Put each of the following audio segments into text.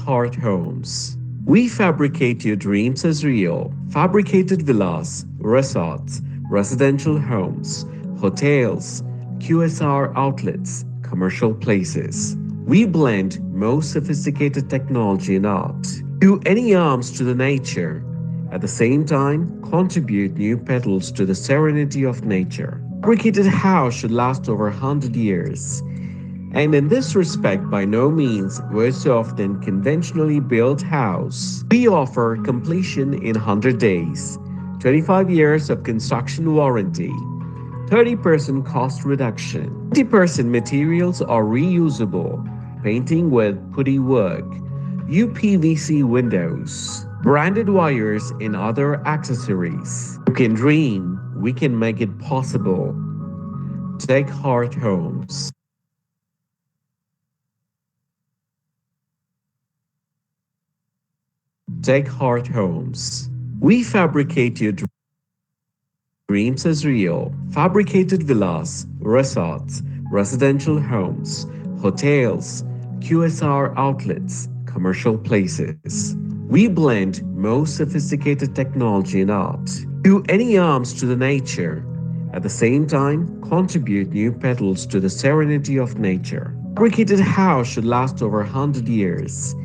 Heart Homes. We fabricate your dreams as real. Fabricated villas, resorts, residential homes, hotels, QSR outlets, commercial places. We blend most sophisticated technology and art. Do any harms to the nature. At the same time, contribute new petals to the serenity of nature. Fabricated house should last over 100 years. And in this respect, by no means worse off than conventionally built house. We offer completion in 100 days, 25 years of construction warranty, 30% cost reduction, 20% materials are reusable, painting with putty work, UPVC windows, branded wires and other accessories. You can dream, we can make it possible. Take Heart Homes. Take Heart Homes. We fabricate your dreams as real. Fabricated villas, resorts, residential homes, hotels, QSR outlets, commercial places. We blend most sophisticated technology and art. Do any harms to the nature. At the same time, contribute new petals to the serenity of nature. Fabricated house should last over 100 years.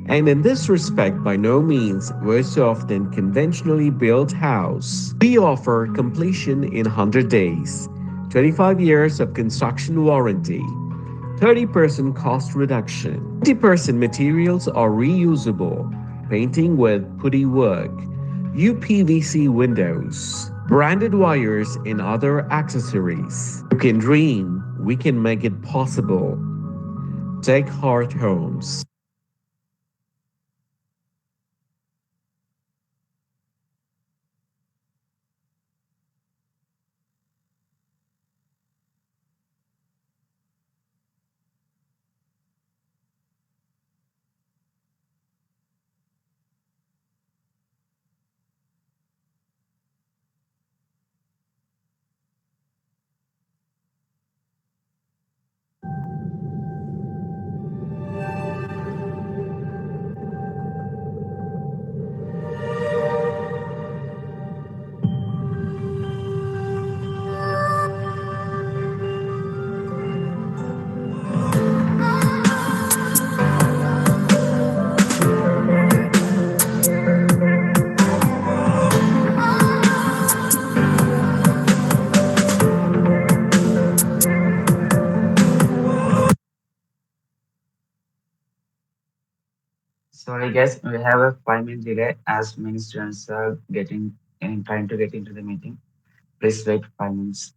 And in this respect, by no means worse off than conventionally built house. We offer completion in 100 days, 25 years of construction warranty, 30% cost reduction, 20% materials are reusable, painting with putty work, UPVC windows, branded wires and other accessories. You can dream, we can make it possible. Take Heart Homes. Sorry, guys, we have a 5 minute delay as many students are getting and trying to get into the meeting. Please wait 5 minutes.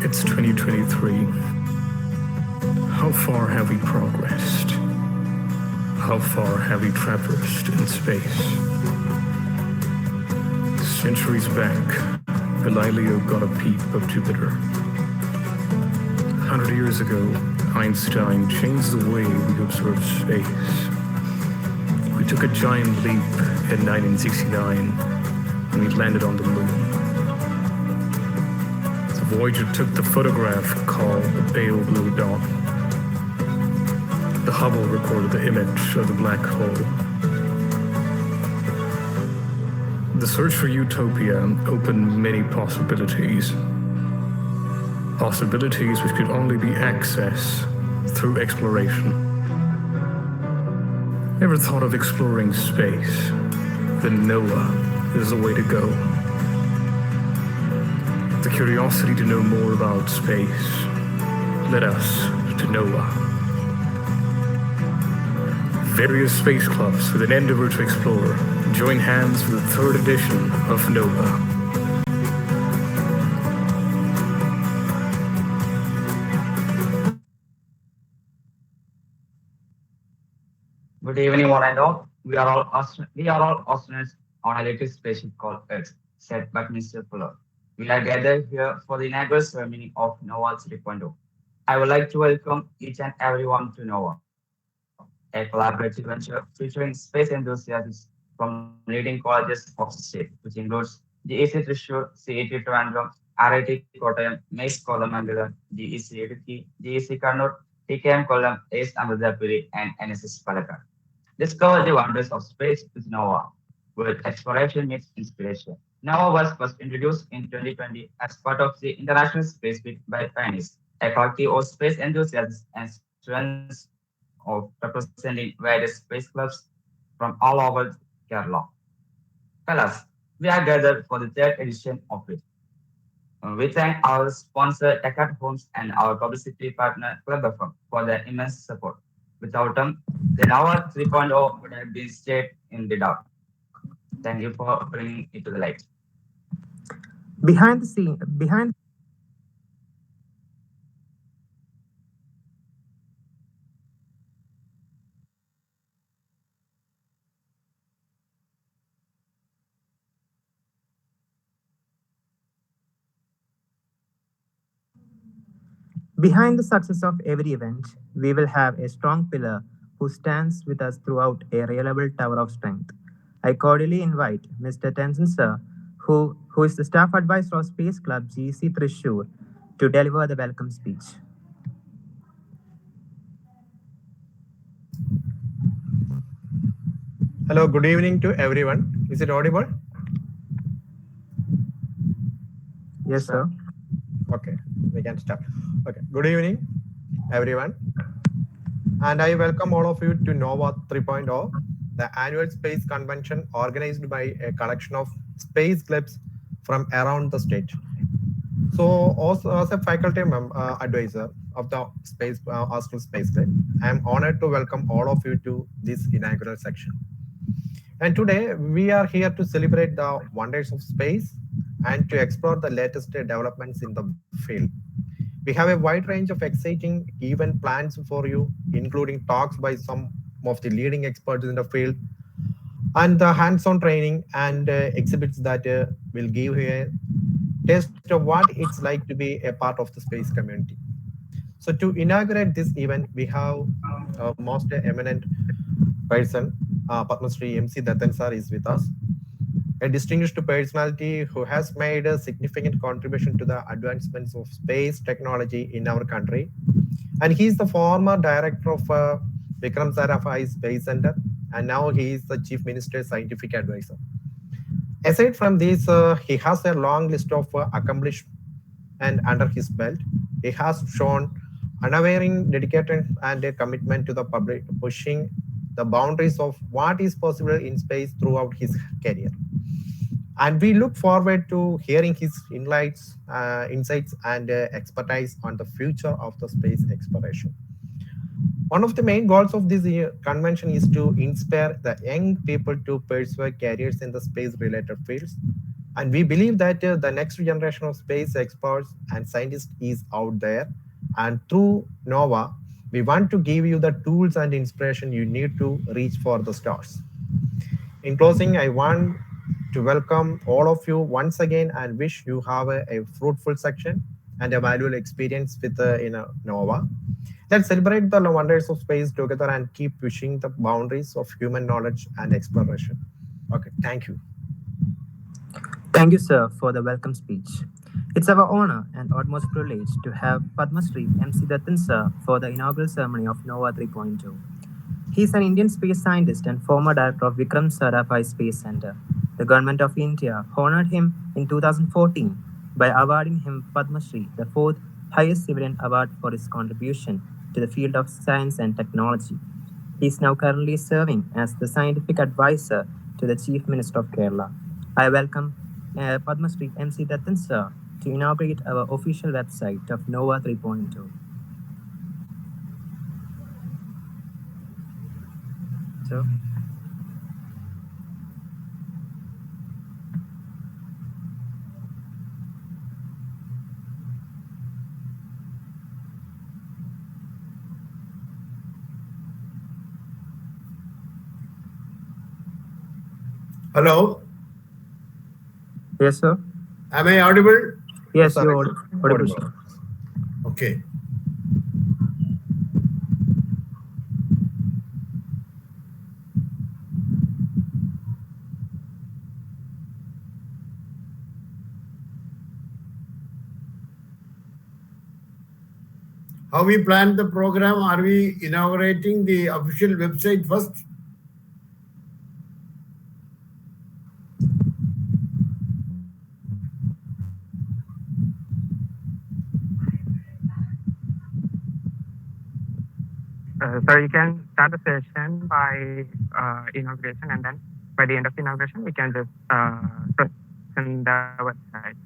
It's 2023. How far have we progressed? How far have we traversed in space? Centuries back, Galileo got a peep of Jupiter. 100 years ago, Einstein changed the way we observe space. We took a giant leap in 1969 when we landed on the moon. The Voyager took the photograph called the Pale Blue Dot. The Hubble recorded the image of the black hole. The search for utopia opened many possibilities. Possibilities which could only be accessed through exploration. Ever thought of exploring space? Then Noah is the way to go. The curiosity to know more about space led us to Noah. Various space clubs with an endeavor to explore join hands for the third edition of Noah. Good evening, one and all. We are all astronauts on a little spaceship called Earth, said Buckminster Fuller. We are gathered here for the inaugural ceremony of NOAA 3.0. I would like to welcome each and everyone to NOAA, a collaborative venture featuring space enthusiasts from leading colleges of the state, which includes GEC Thrissur, CET Trivandrum, RIT Kottayam, MEIS Kodamangalam, GEC Idukki, GEC Kannur, TKM Kollam, ACE Amrithapuri, and NSS Palakkad. Discover the wonders of space with NOAA, where exploration meets inspiration. NOAA was first introduced in 2020 as part of the International Space Week by Pioneers, a collective of space enthusiasts and students of representing various space clubs from all over Kerala. Fellas, we are gathered for the third edition of it. We thank our sponsor Deckard Homes and our publicity partner Club FM for their immense support. Without them, the Nova 3.0 would have been stayed in the dark. Thank you for bringing it to the light. Behind Behind the success of every event, we will have a strong pillar who stands with us throughout a reliable tower of strength. I cordially invite Mr. Tenzin Sir, who is the staff advisor of Space Club GC Thrissur, to deliver the welcome speech. Hello, good evening to everyone. Is it audible? Yes, sir. Okay, we can start. Okay, good evening, everyone. And I welcome all of you to NOVA 3.0, the annual space convention organized by a collection of space clubs from around the state. So, also as a faculty advisor of the Astral Space Club, I am honored to welcome all of you to this inaugural section. And today, we are here to celebrate the wonders of space and to explore the latest developments in the field. We have a wide range of exciting event plans for you, including talks by some of the leading experts in the field, and the hands-on training and exhibits that will give you a taste of what it's like to be a part of the space community. So to inaugurate this event, we have most eminent person, Padma Shri MC Dathan sir is with us, a distinguished personality who has made a significant contribution to the advancements of space technology in our country. And he's the former director of Vikram Sarabhai Space Center, and now he is the Chief Minister's Scientific Advisor. Aside from this, he has a long list of accomplishments and under his belt. He has shown unwavering dedication and a commitment to the public, pushing the boundaries of what is possible in space throughout his career. And we look forward to hearing his insights and expertise on the future of the space exploration. One of the main goals of this convention is to inspire the young people to pursue careers in the space-related fields. And we believe that the next generation of space experts and scientists is out there. And through NOVA, we want to give you the tools and inspiration you need to reach for the stars. In closing, I want to welcome all of you once again and wish you have a fruitful section and a valuable experience with NOVA. Let's celebrate the wonders of space together and keep pushing the boundaries of human knowledge and exploration. Okay, thank you. Thank you, sir, for the welcome speech. It's our honor and utmost privilege to have Padma Shri MC Dathan sir for the inaugural ceremony of NOVA 3.0. He is an Indian space scientist and former director of Vikram Sarabhai Space Center. The Government of India honored him in 2014 by awarding him Padma Shri, the fourth highest civilian award for his contribution to the field of science and technology. He is now currently serving as the scientific advisor to the Chief Minister of Kerala. I welcome Padma Shri MC Dathan sir to inaugurate our official website of NOVA 3.0. So, Hello, yes, sir. am I audible? Yes, Sir, you audible. audible. Okay. How we plan the program? Are we inaugurating the official website first? So you can start the session by inauguration, and then by the end of the inauguration, we can just present the website.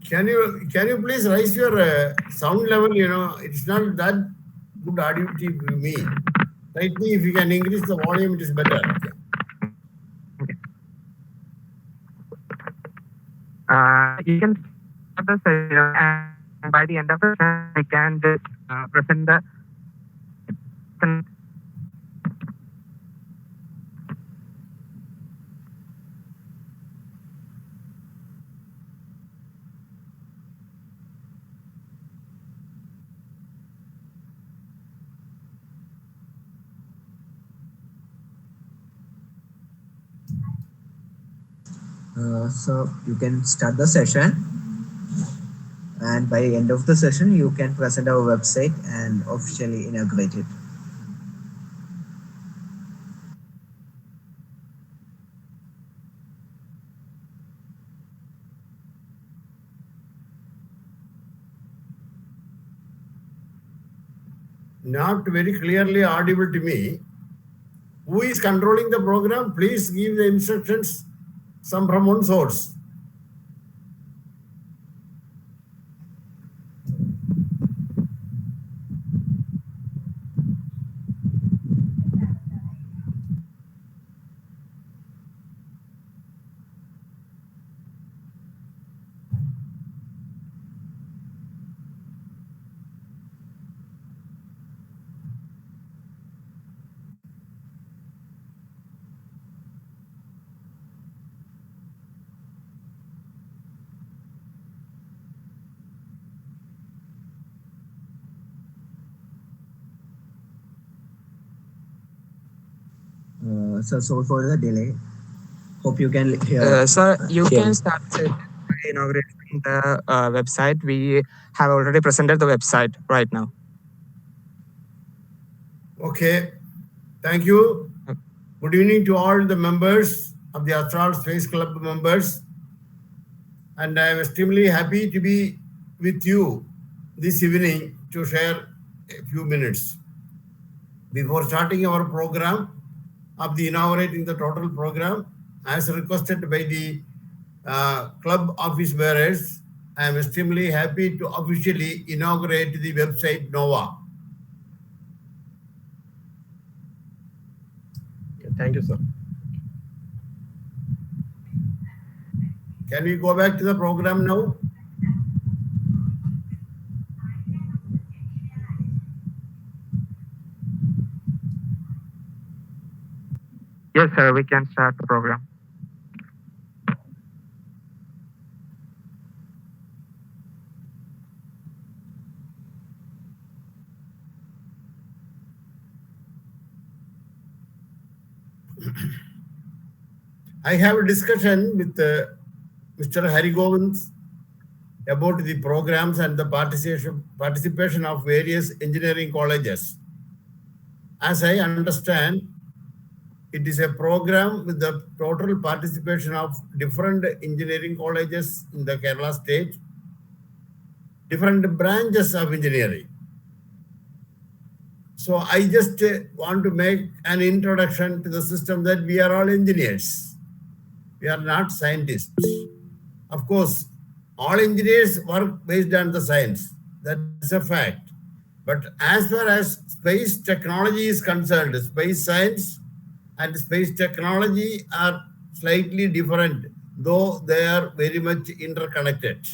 Can you please raise your sound level? You know, it's not that good audibility to me. Slightly, if you can increase the volume, it is better. Okay. You can start the session, and by the end of the session, we can just present the. So you can start the session, and by end of the session you can present our website and officially inaugurate it. Not very clearly audible to me. Who is controlling the program? Please give the instructions, some from one source. So sorry for the delay. Hope you can hear. Sir, you hear can me. start inaugurating the website. We have already presented the website right now. Okay. Thank you. Good evening to all the members of the Astral Space Club members. And I am extremely happy to be with you this evening to share a few minutes. Before starting our program of the inaugurating the total program, as requested by the club office bearers, I am extremely happy to officially inaugurate the website NOVA. Thank you, sir. Can we go back to the program now? Yes, sir, we can start the program. I have a discussion with Mr. Harigovind about the programs and the participation of various engineering colleges. As I understand, It is a program with the total participation of different engineering colleges in the Kerala state, different branches of engineering. So I just want to make an introduction to the system that we are all engineers. We are not scientists. Of course, all engineers work based on the science. That's a fact. But as far as space technology is concerned, space science and space technology are slightly different, though they are very much interconnected.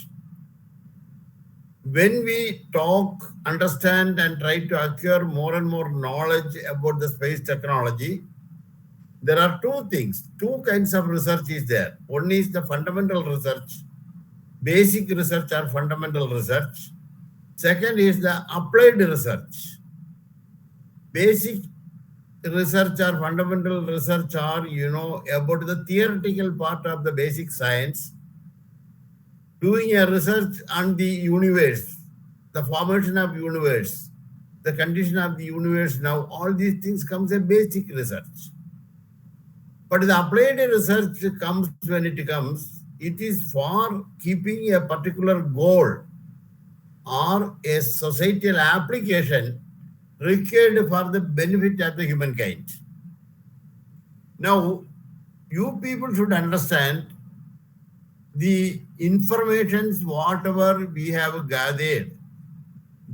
When we talk, understand, and try to acquire more and more knowledge about the space technology, there are two things, two kinds of research is there. One is the fundamental research, basic research or fundamental research. Second is the applied research. Basic research or fundamental research are, about the theoretical part of the basic science, doing a research on the universe, the formation of universe, the condition of the universe. Now, all these things comes a basic research. But the applied research comes when it comes, it is for keeping a particular goal or a societal application required for the benefit of the humankind. Now, you people should understand the informations, whatever we have gathered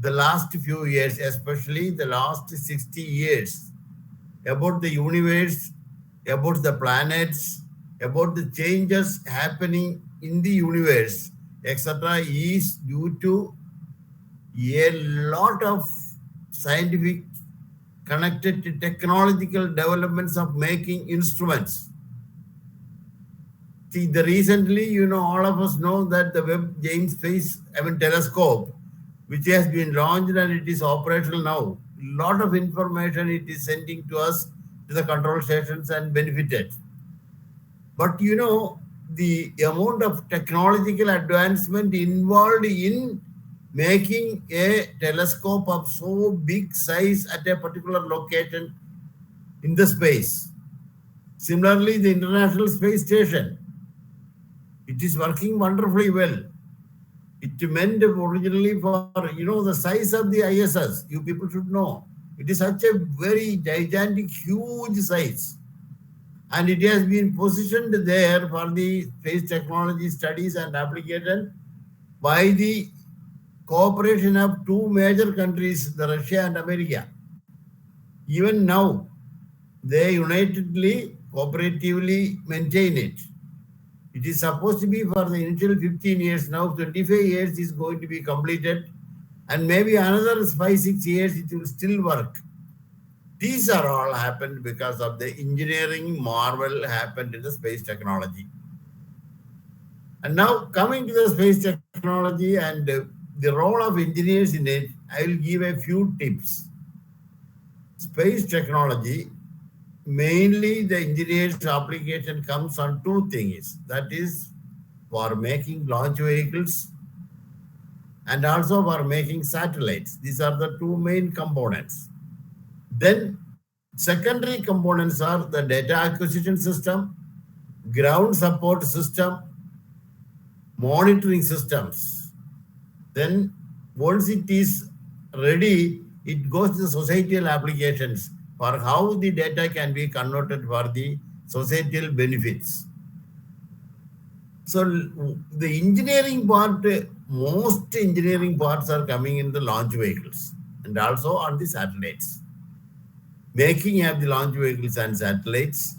the last few years, especially the last 60 years, about the universe, about the planets, about the changes happening in the universe, etc., is due to a lot of scientific connected to technological developments of making instruments. See, recently, all of us know that the Webb James Space telescope, which has been launched and it is operational now, a lot of information it is sending to us to the control stations and benefited. But the amount of technological advancement involved in making a telescope of so big size at a particular location in the space. Similarly, the International Space Station, it is working wonderfully well. It meant originally for, the size of the ISS, you people should know. It is such a very gigantic, huge size. And it has been positioned there for the space technology studies and application by the cooperation of two major countries, the Russia and America. Even now, they unitedly, cooperatively maintain it. It is supposed to be for the initial 15 years. Now 25 years is going to be completed. And maybe another 5-6 years it will still work. These are all happened because of the engineering marvel happened in the space technology. And now coming to the space technology and the role of engineers in it, I will give a few tips. Space technology, mainly the engineers' application comes on two things. That is for making launch vehicles and also for making satellites. These are the two main components. Then secondary components are the data acquisition system, ground support system, monitoring systems. Then once it is ready, it goes to the societal applications for how the data can be converted for the societal benefits. So the engineering part, most engineering parts are coming in the launch vehicles and also on the satellites. Making of the launch vehicles and satellites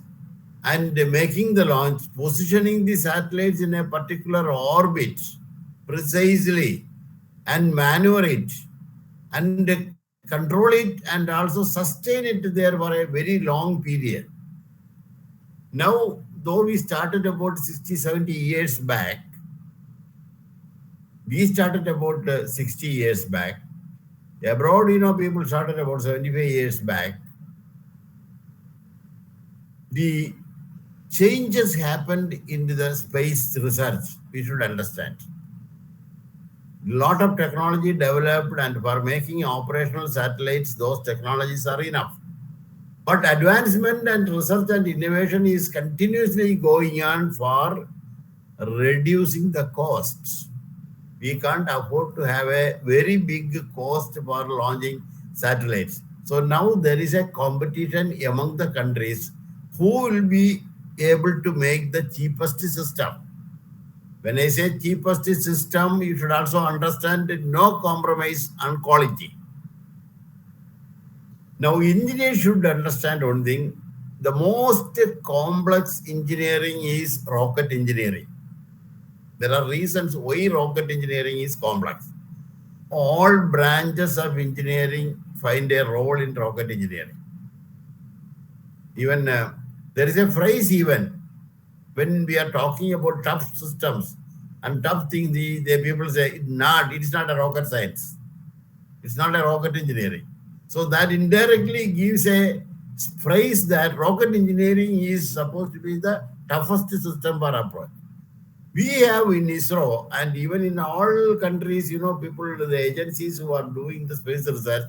and making the launch, positioning the satellites in a particular orbit precisely and maneuver it and control it and also sustain it there for a very long period. Now, though we started about 60-70 years back, we started about 60 years back. Abroad, people started about 75 years back. The changes happened in the space research, we should understand. A lot of technology developed, and for making operational satellites, those technologies are enough. But advancement and research and innovation is continuously going on for reducing the costs. We can't afford to have a very big cost for launching satellites. So now there is a competition among the countries who will be able to make the cheapest system. When I say cheapest system, you should also understand no compromise on quality. Now, engineers should understand one thing. The most complex engineering is rocket engineering. There are reasons why rocket engineering is complex. All branches of engineering find a role in rocket engineering. Even there is a phrase even when we are talking about tough systems and tough things, the people say it is not a rocket science. It's not a rocket engineering. So that indirectly gives a phrase that rocket engineering is supposed to be the toughest system for approach. We have in ISRO and even in all countries, people, the agencies who are doing the space research,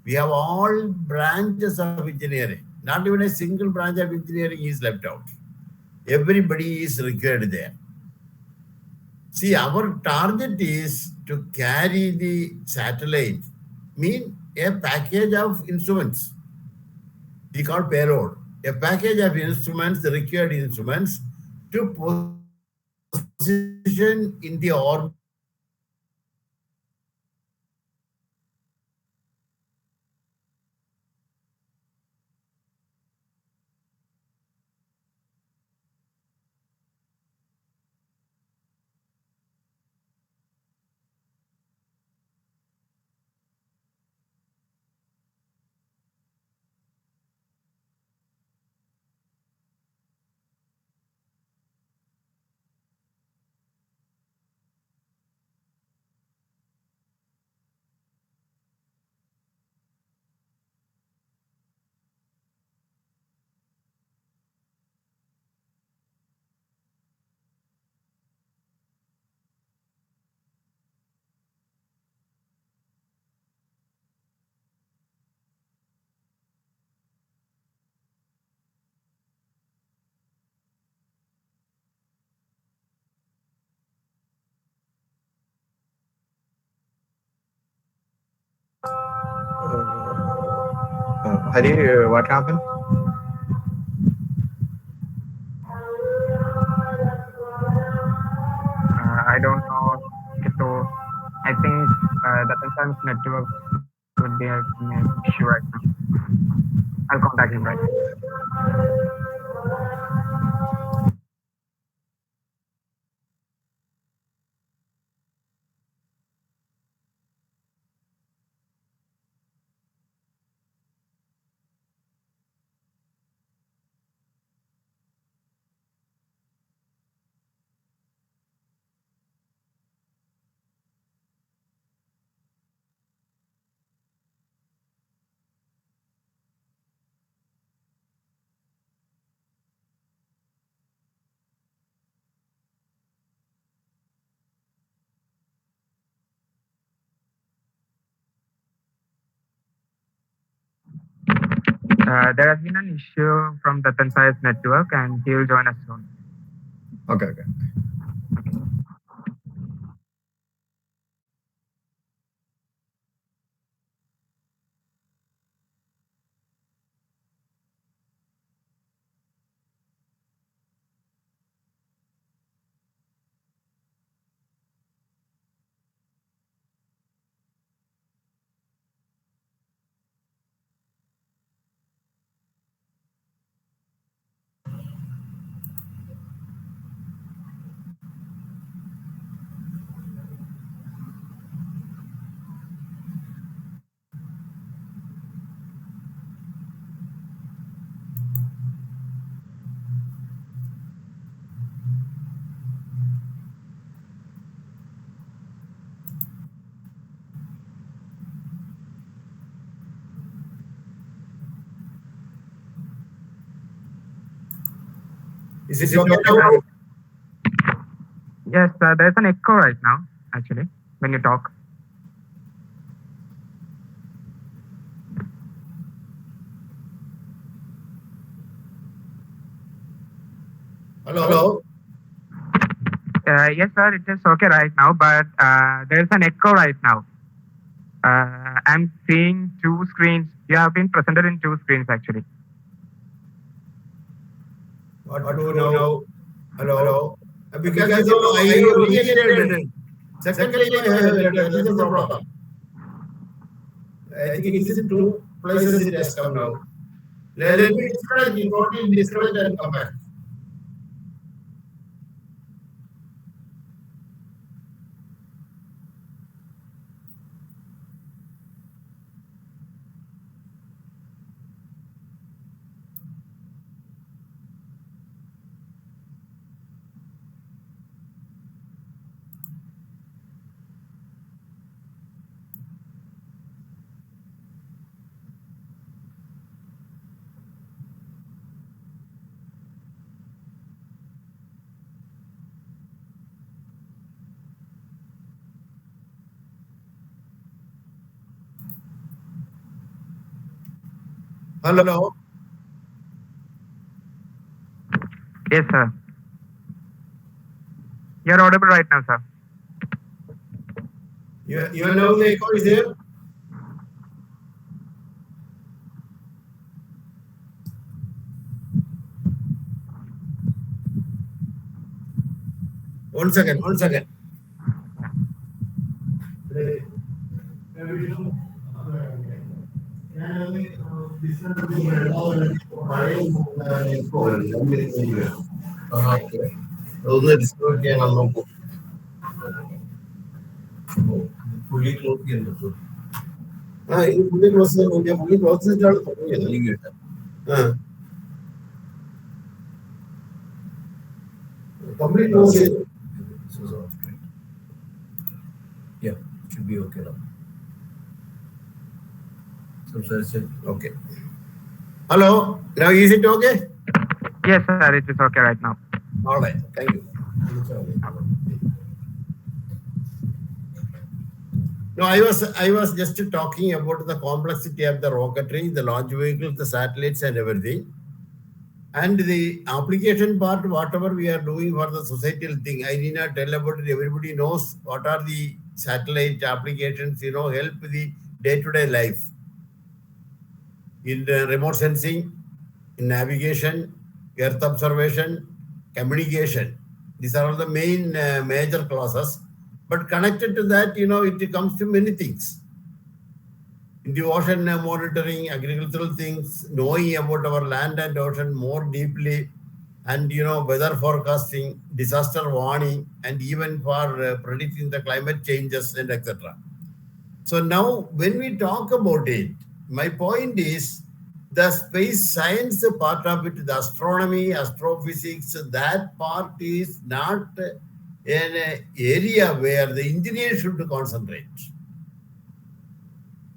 we have all branches of engineering. Not even a single branch of engineering is left out. Everybody is required there. See, our target is to carry the satellite, mean a package of instruments. We call payload. A package of instruments, the required instruments, to position in the orbit of the Earth. Hari, what happened? I don't know. Okay, so I think the Dathan's network would be an issue right now. I'll contact him right now. There has been an issue from Dathan Sai's network, and he will join us soon. Okay. Is it okay now? Yes, there's an echo right now, actually, when you talk. Hello. Yes, sir, it is okay right now, but there's an echo right now. I'm seeing two screens. You have been presented in two screens actually. What do you know? Hello. Because I re-entered. Second time I have entered. That is the problem. I think it is in two places it has come now. Let me disconnect, totally disconnect and come back. Hello. Yes, sir. You're audible right now, sir. You know the echo is there? One second. ഒന്ന് disconnect ചെയ്യാൻ നോക്കൂ പുള്ളി close ചെയ്യാൻ പറ്റുമോ ഇത് പുള്ളി close ചെയ്യാൻ നോക്കിയാൽ പുള്ളി ക്ലോസ് ചെയ്തിട്ടാണ് തുടങ്ങിയത് എനിക്ക് കിട്ടാം കംപ്ലീറ്റ് ക്ലോസ് ചെയ്തു Yeah, it should be okay now. Okay. Hello. Now is it okay? Yes, sir, it is okay right now. All right. Thank you. No, I was just talking about the complexity of the rocketry, the launch vehicles, the satellites, and everything. And the application part, whatever we are doing for the societal thing, I need not tell about it. Everybody knows what are the satellite applications, help the day-to-day life. In the remote sensing, in navigation, earth observation, communication. These are all the main major classes. But connected to that, it comes to many things. In the ocean monitoring, agricultural things, knowing about our land and ocean more deeply, and weather forecasting, disaster warning, and even for predicting the climate changes and etc. So now when we talk about it, my point is the space science part of it, the astronomy, astrophysics, that part is not an area where the engineer should concentrate.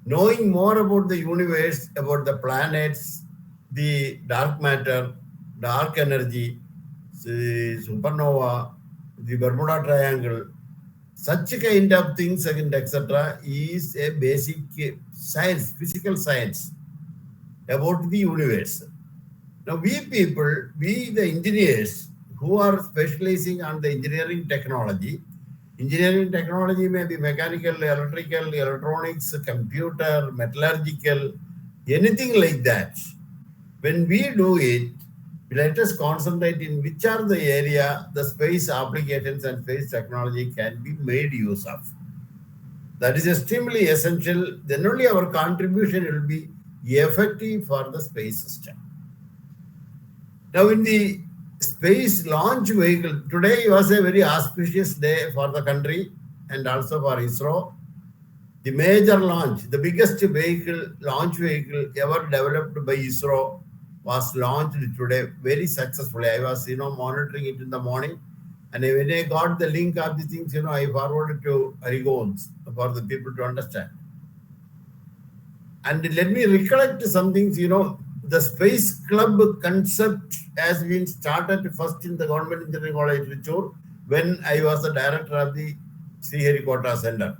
Knowing more about the universe, about the planets, the dark matter, dark energy, the supernova, the Bermuda Triangle, such kind of things and etc. is a basic science, physical science about the universe. Now we the engineers who are specializing on the engineering technology may be mechanical, electrical, electronics, computer, metallurgical, anything like that. When we do it, let us concentrate in which are the area the space applications and space technology can be made use of. That is extremely essential. Then only our contribution will be effective for the space system. Now in the space launch vehicle, today was a very auspicious day for the country and also for ISRO. The major launch, the biggest launch vehicle ever developed by ISRO was launched today very successfully. I was, monitoring it in the morning, and when I got the link of the things, I forwarded to Arigons for the people to understand. And let me recollect some things, the Space Club concept has been started first in the Government Engineering College, Trichur, when I was the director of the Sriharikota Center.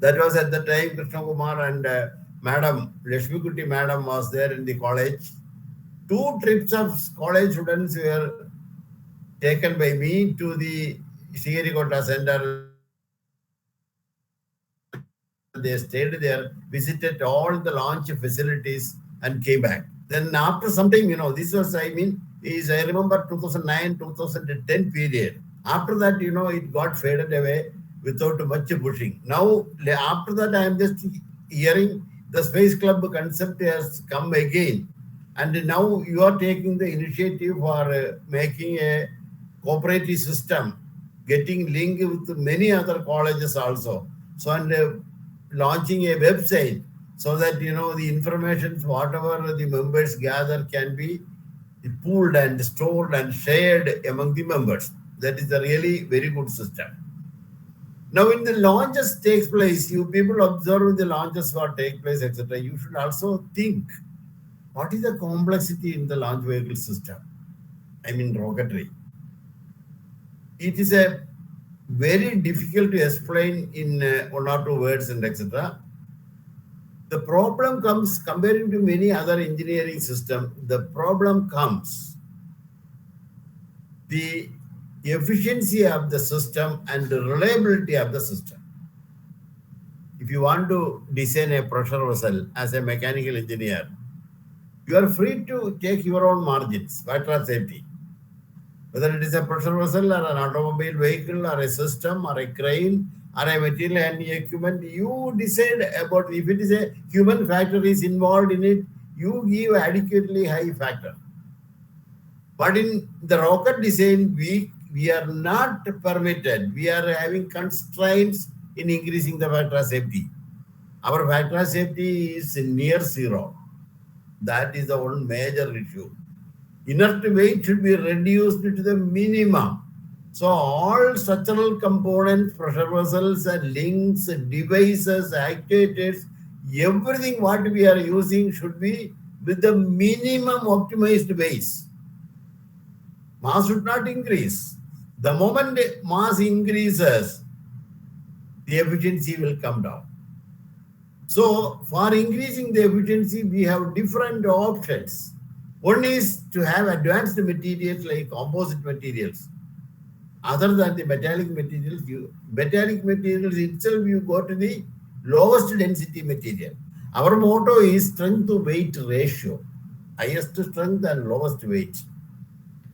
That was at the time Krishna Kumar and Madam Lakshmi Kuti Madam was there in the college. 2 trips of college students were taken by me to the Sriharikota Center. They stayed there, visited all the launch facilities and came back. Then after some time, this was, I remember 2009, 2010 period. After that, it got faded away without much pushing. Now, after that, I am just hearing the Space Club concept has come again. And now you are taking the initiative for making a cooperative system, getting linked with many other colleges also. So, and launching a website so that, the information, whatever the members gather can be pooled and stored and shared among the members. That is a really very good system. Now, when the launches takes place, you people observe the launches what take place, etc. You should also think, what is the complexity in the launch vehicle system? I mean, rocketry. It is a very difficult to explain in 1 or 2 words and etc. The problem comes comparing to many other engineering systems. The problem comes the efficiency of the system and the reliability of the system. If you want to design a pressure vessel as a mechanical engineer, you are free to take your own margins, factor of safety. Whether it is a pressure vessel or an automobile vehicle or a system or a crane or a material handling equipment, you decide about. If it is a human factor is involved in it, you give adequately high factor. But in the rocket design, we are not permitted. We are having constraints in increasing the factor of safety. Our factor of safety is near zero. That is the one major issue. Inert weight should be reduced to the minimum. So all structural components, pressure vessels, and links, devices, actuators, everything what we are using should be with the minimum optimized base. Mass should not increase. The moment mass increases, the efficiency will come down. So for increasing the efficiency, we have different options. One is to have advanced materials like composite materials. Other than the metallic materials, itself, you go to the lowest density material. Our motto is strength to weight ratio, highest strength and lowest weight.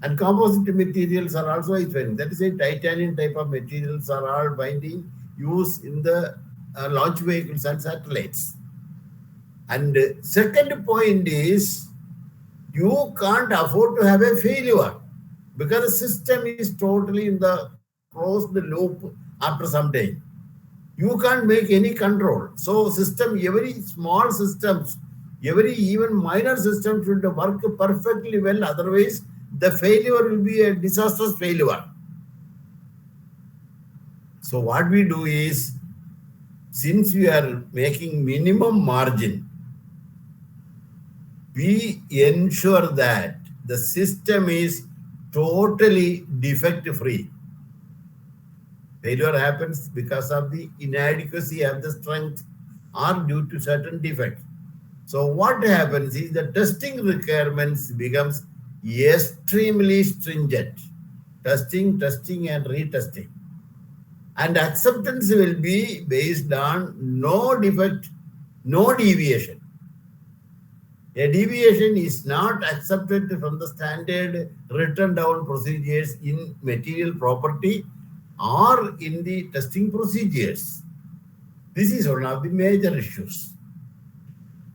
And composite materials are also varying. That is a titanium type of materials are all binding used in the launch vehicles and satellites. And second point is, you can't afford to have a failure because the system is totally in the closed loop after some day. You can't make any control. So system, every small systems, every even minor system should work perfectly well. Otherwise, the failure will be a disastrous failure. So what we do is, since we are making minimum margin, we ensure that the system is totally defect free. Failure happens because of the inadequacy of the strength or due to certain defect. So what happens is the testing requirements becomes extremely stringent. Testing and retesting. And acceptance will be based on no defect, no deviation. A deviation is not accepted from the standard written down procedures in material property or in the testing procedures. This is one of the major issues.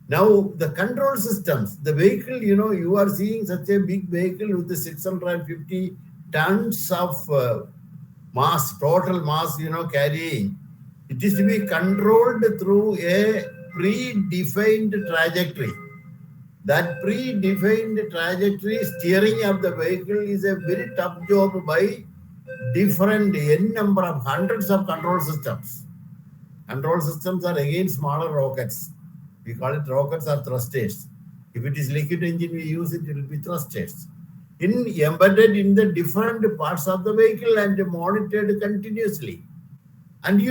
Now, the control systems, the vehicle, you are seeing such a big vehicle with the 650 tons of mass, total mass, carrying. It is to be controlled through a predefined trajectory. That predefined trajectory steering of the vehicle is a very tough job by different n number of hundreds of control systems. Control systems are again smaller rockets. We call it rockets or thrusters. If it is liquid engine, we use it will be thrusters. Embedded in the different parts of the vehicle and monitored continuously. And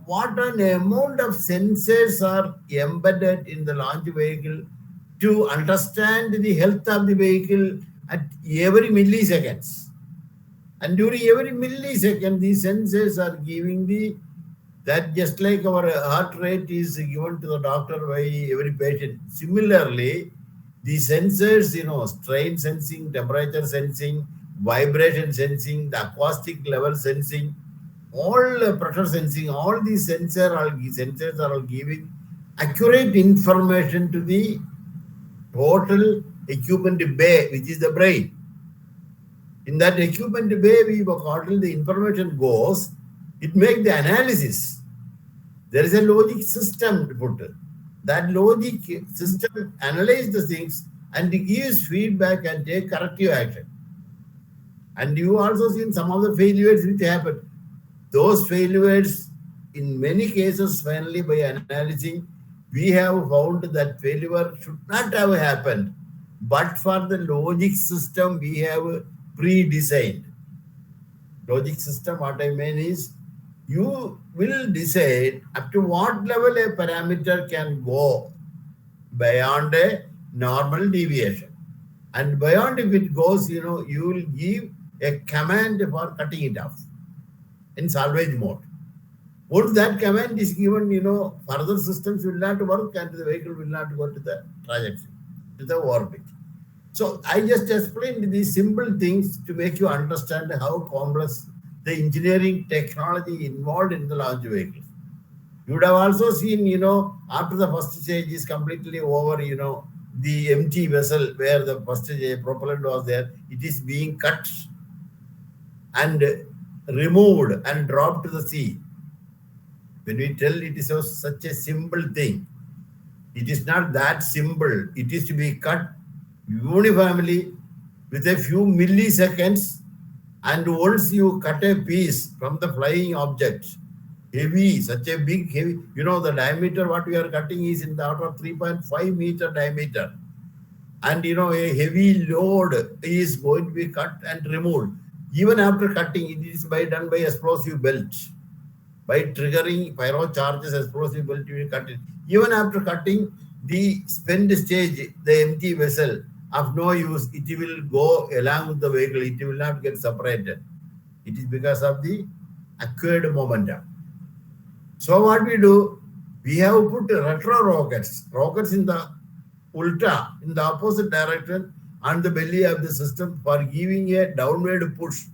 what an amount of sensors are embedded in the launch vehicle to understand the health of the vehicle at every milliseconds. And during every millisecond, these sensors are giving that just like our heart rate is given to the doctor by every patient. Similarly, the sensors, strain sensing, temperature sensing, vibration sensing, the acoustic level sensing, all pressure sensing, all these sensors are all giving accurate information to the total equipment bay, which is the brain. In that equipment bay, the information goes, it makes the analysis. There is a logic system put. That logic system analyzes the things and gives feedback and take corrective action. And you also seen some of the failures which happen. Those failures, in many cases, finally by analyzing, we have found that failure should not have happened. But for the logic system, we have pre-designed. Logic system, what I mean is, you will decide up to what level a parameter can go beyond a normal deviation. And beyond, if it goes, you will give a command for cutting it off in salvage mode. Once that command is given, further systems will not work and the vehicle will not go to the trajectory, to the orbit. So I just explained these simple things to make you understand how complex the engineering technology involved in the launch vehicles. You would have also seen, after the first stage is completely over, the empty vessel where the first stage propellant was there, it is being cut and removed and dropped to the sea. When we tell it is such a simple thing, it is not that simple. It is to be cut uniformly with a few milliseconds. And once you cut a piece from the flying object, heavy, such a big, heavy, the diameter what we are cutting is in the order of 3.5 meter diameter. And, a heavy load is going to be cut and removed. Even after cutting, it is done by explosive belt. By triggering pyro charges, explosive belt, you will cut it. Even after cutting the spent stage, the empty vessel, of no use, it will go along with the vehicle. It will not get separated. It is because of the acquired momentum. So what we do, we have put retro rockets in the ultra, in the opposite direction on the belly of the system for giving a downward push.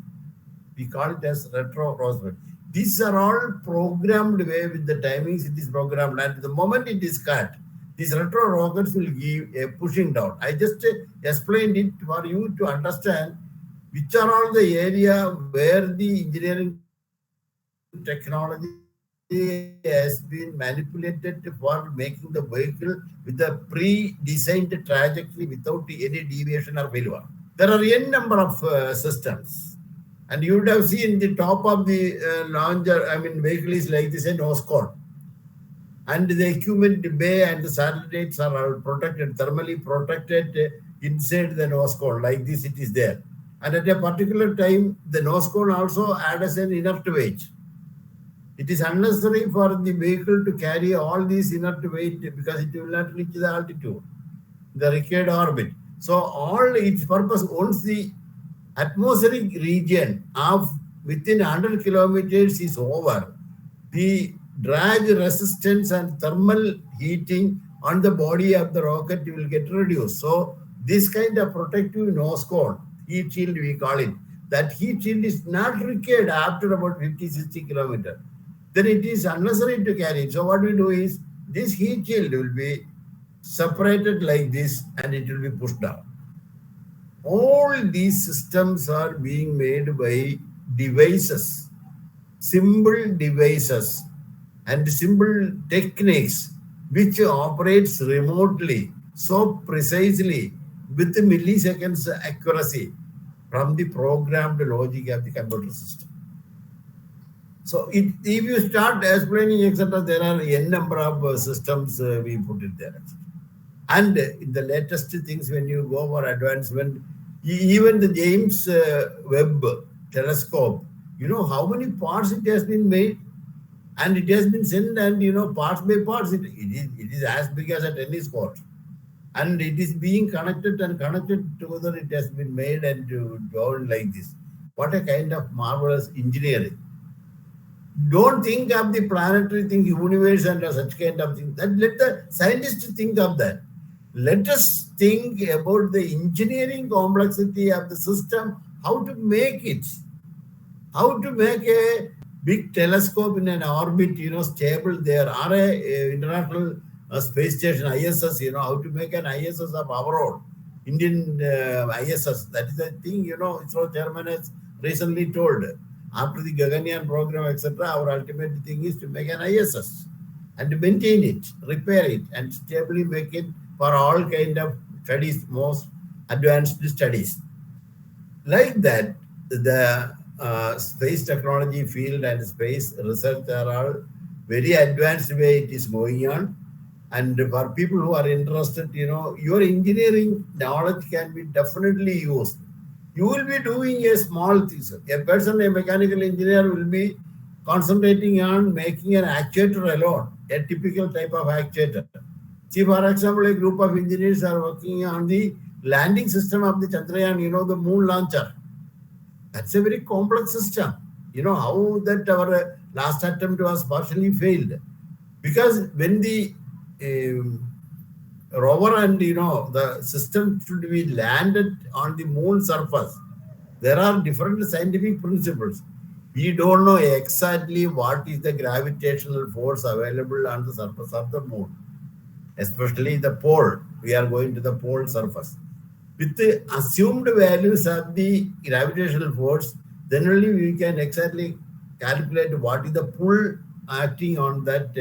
We call it as retro rocket. These are all programmed way with the timings it is programmed. And the moment it is cut, these retro rockets will give a pushing down. I just explained it for you to understand which are all the area where the engineering technology has been manipulated for making the vehicle with a pre-designed trajectory without any deviation or failure. There are n number of systems. And you would have seen the top of the launcher, vehicle is like this, a nose cone. And the equipment bay and the satellites are all protected, thermally protected inside the nose cone, like this it is there. And at a particular time, the nose cone also adds an inert weight. It is unnecessary for the vehicle to carry all these inert weight because it will not reach the altitude, the required orbit. So all its purpose, once the atmospheric region of within 100 kilometers is over, the drag resistance and thermal heating on the body of the rocket will get reduced. So this kind of protective nose cone, heat shield we call it, that heat shield is not required after about 50-60 kilometers. Then it is unnecessary to carry it. So what we do is, this heat shield will be separated like this and it will be pushed down. All these systems are being made by devices, simple devices and simple techniques which operates remotely, so precisely with milliseconds accuracy from the programmed logic of the computer system. So if you start explaining, etc., there are n number of systems we put it there. And in the latest things, when you go for advancement, even the James Webb telescope, how many parts it has been made, and it has been sent, and parts by parts, it is as big as a tennis court. and it is being connected and connected together. It has been made and drawn like this. What a kind of marvelous engineering! Don't think of the planetary thing, universe, and such kind of thing. That let the scientists think of that. Let us think about the engineering complexity of the system, how to make it, how to make a big telescope in an orbit, stable there, or a international space station, ISS, how to make an ISS of our own, Indian ISS. That is the thing, ISRO chairman has recently told. After the Gaganyaan program, etc., our ultimate thing is to make an ISS and to maintain it, repair it, and stably make it for all kind of studies, most advanced studies. Like that, the space technology field and space research are all very advanced way it is going on. And for people who are interested, your engineering knowledge can be definitely used. You will be doing a small thing. A person, a mechanical engineer, will be concentrating on making an actuator alone, a typical type of actuator. See, for example, a group of engineers are working on the landing system of the Chandrayaan, the moon launcher. That's a very complex system. How that our last attempt was partially failed. Because when the rover and the system should be landed on the moon surface, there are different scientific principles. We don't know exactly what is the gravitational force available on the surface of the moon, especially the pole. We are going to the pole surface. With the assumed values of the gravitational force, then only we can exactly calculate what is the pull acting on that,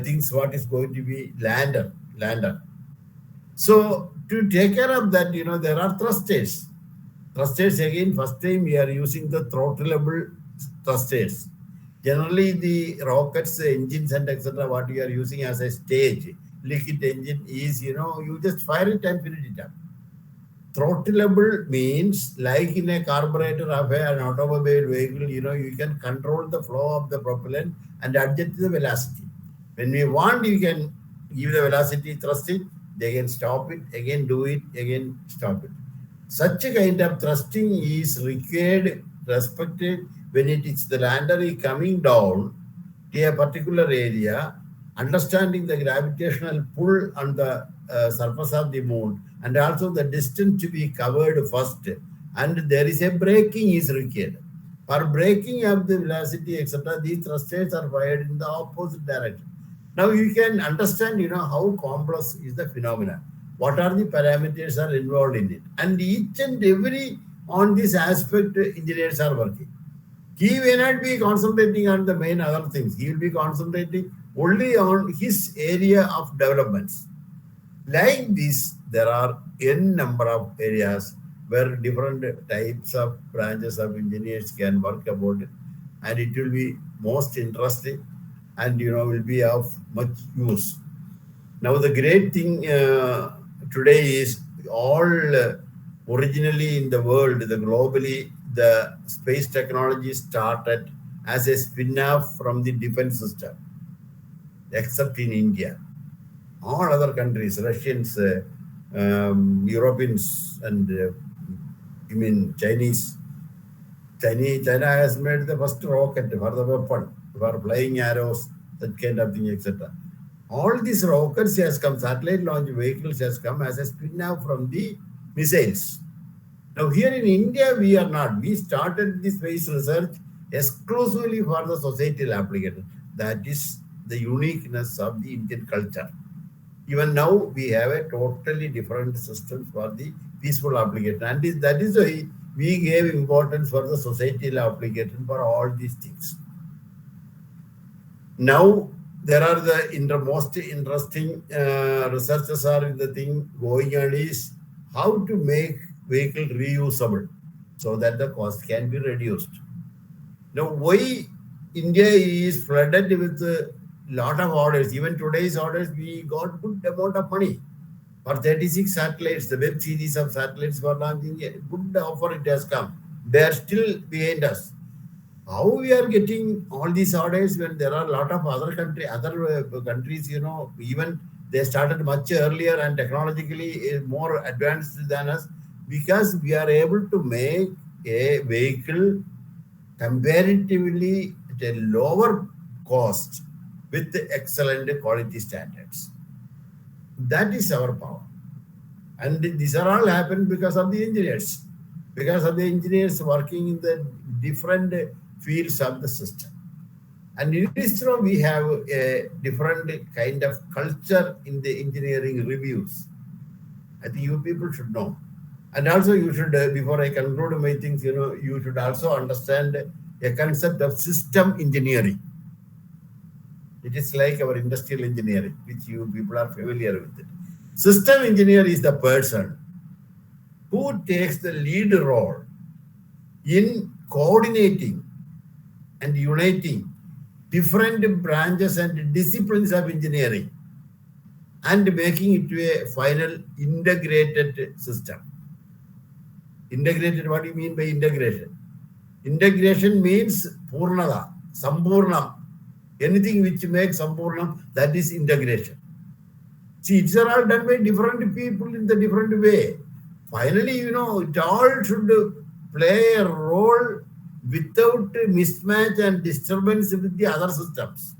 things what is going to be lander. So to take care of that, there are thrusters. Thrusters, again, first time we are using the throttleable thrusters. Generally, the rockets, engines, and etc., what we are using as a stage, liquid engine is, you just fire it and finish it up. Throttleable means, like in a carburetor of an automobile vehicle, you can control the flow of the propellant and adjust the velocity. When we want, you can give the velocity, thrust it, again stop it, again do it, again stop it. Such a kind of thrusting is required, respected when it is the lander is coming down to a particular area, understanding the gravitational pull on the surface of the moon, and also the distance to be covered first, and there is a braking is required. For braking of the velocity, etc., these thrusters are fired in the opposite direction. Now you can understand, how complex is the phenomena. What are the parameters are involved in it, and each and every on this aspect, engineers are working. He may not be concentrating on the main other things. He will be concentrating only on his area of developments. Like this, there are n number of areas where different types of branches of engineers can work about it, and it will be most interesting and will be of much use. Now the great thing today is all originally in the world, globally, the space technology started as a spin-off from the defense system, except in India. All other countries, Russians, Europeans, and Chinese. China has made the first rocket for the weapon, for flying arrows, that kind of thing, etc. All these rockets has come, satellite launch vehicles has come as a spin-off from the missiles. Now here in India, we are not. We started the space research exclusively for the societal application. That is the uniqueness of the Indian culture. Even now, we have a totally different system for the peaceful application. And that is why we gave importance for the societal application for all these things. Now, there are the most interesting researches are in the thing going on is how to make vehicle reusable so that the cost can be reduced. Now, why India is flooded with a lot of orders? Even today's orders, we got good amount of money for 36 satellites, the web series of satellites for launching. A good offer it has come. They are still behind us. How we are getting all these orders when there are a lot of other countries, even They started much earlier and technologically more advanced than us, because we are able to make a vehicle comparatively at a lower cost with excellent quality standards. That is our power. And these are all happened because of the engineers, working in the different fields of the system. And in ISRO, we have a different kind of culture in the engineering reviews. I think you people should know. And also you should, before I conclude my things, you should also understand a concept of system engineering. It is like our industrial engineering, which you people are familiar with it. System engineer is the person who takes the lead role in coordinating and uniting different branches and disciplines of engineering and making it to a final integrated system. Integrated, what do you mean by integration? Integration means Purnada, Sampurnam. Anything which makes Sampurnam, that is integration. See, it's all done by different people in the different way. Finally, it all should play a role without mismatch and disturbance with the other systems.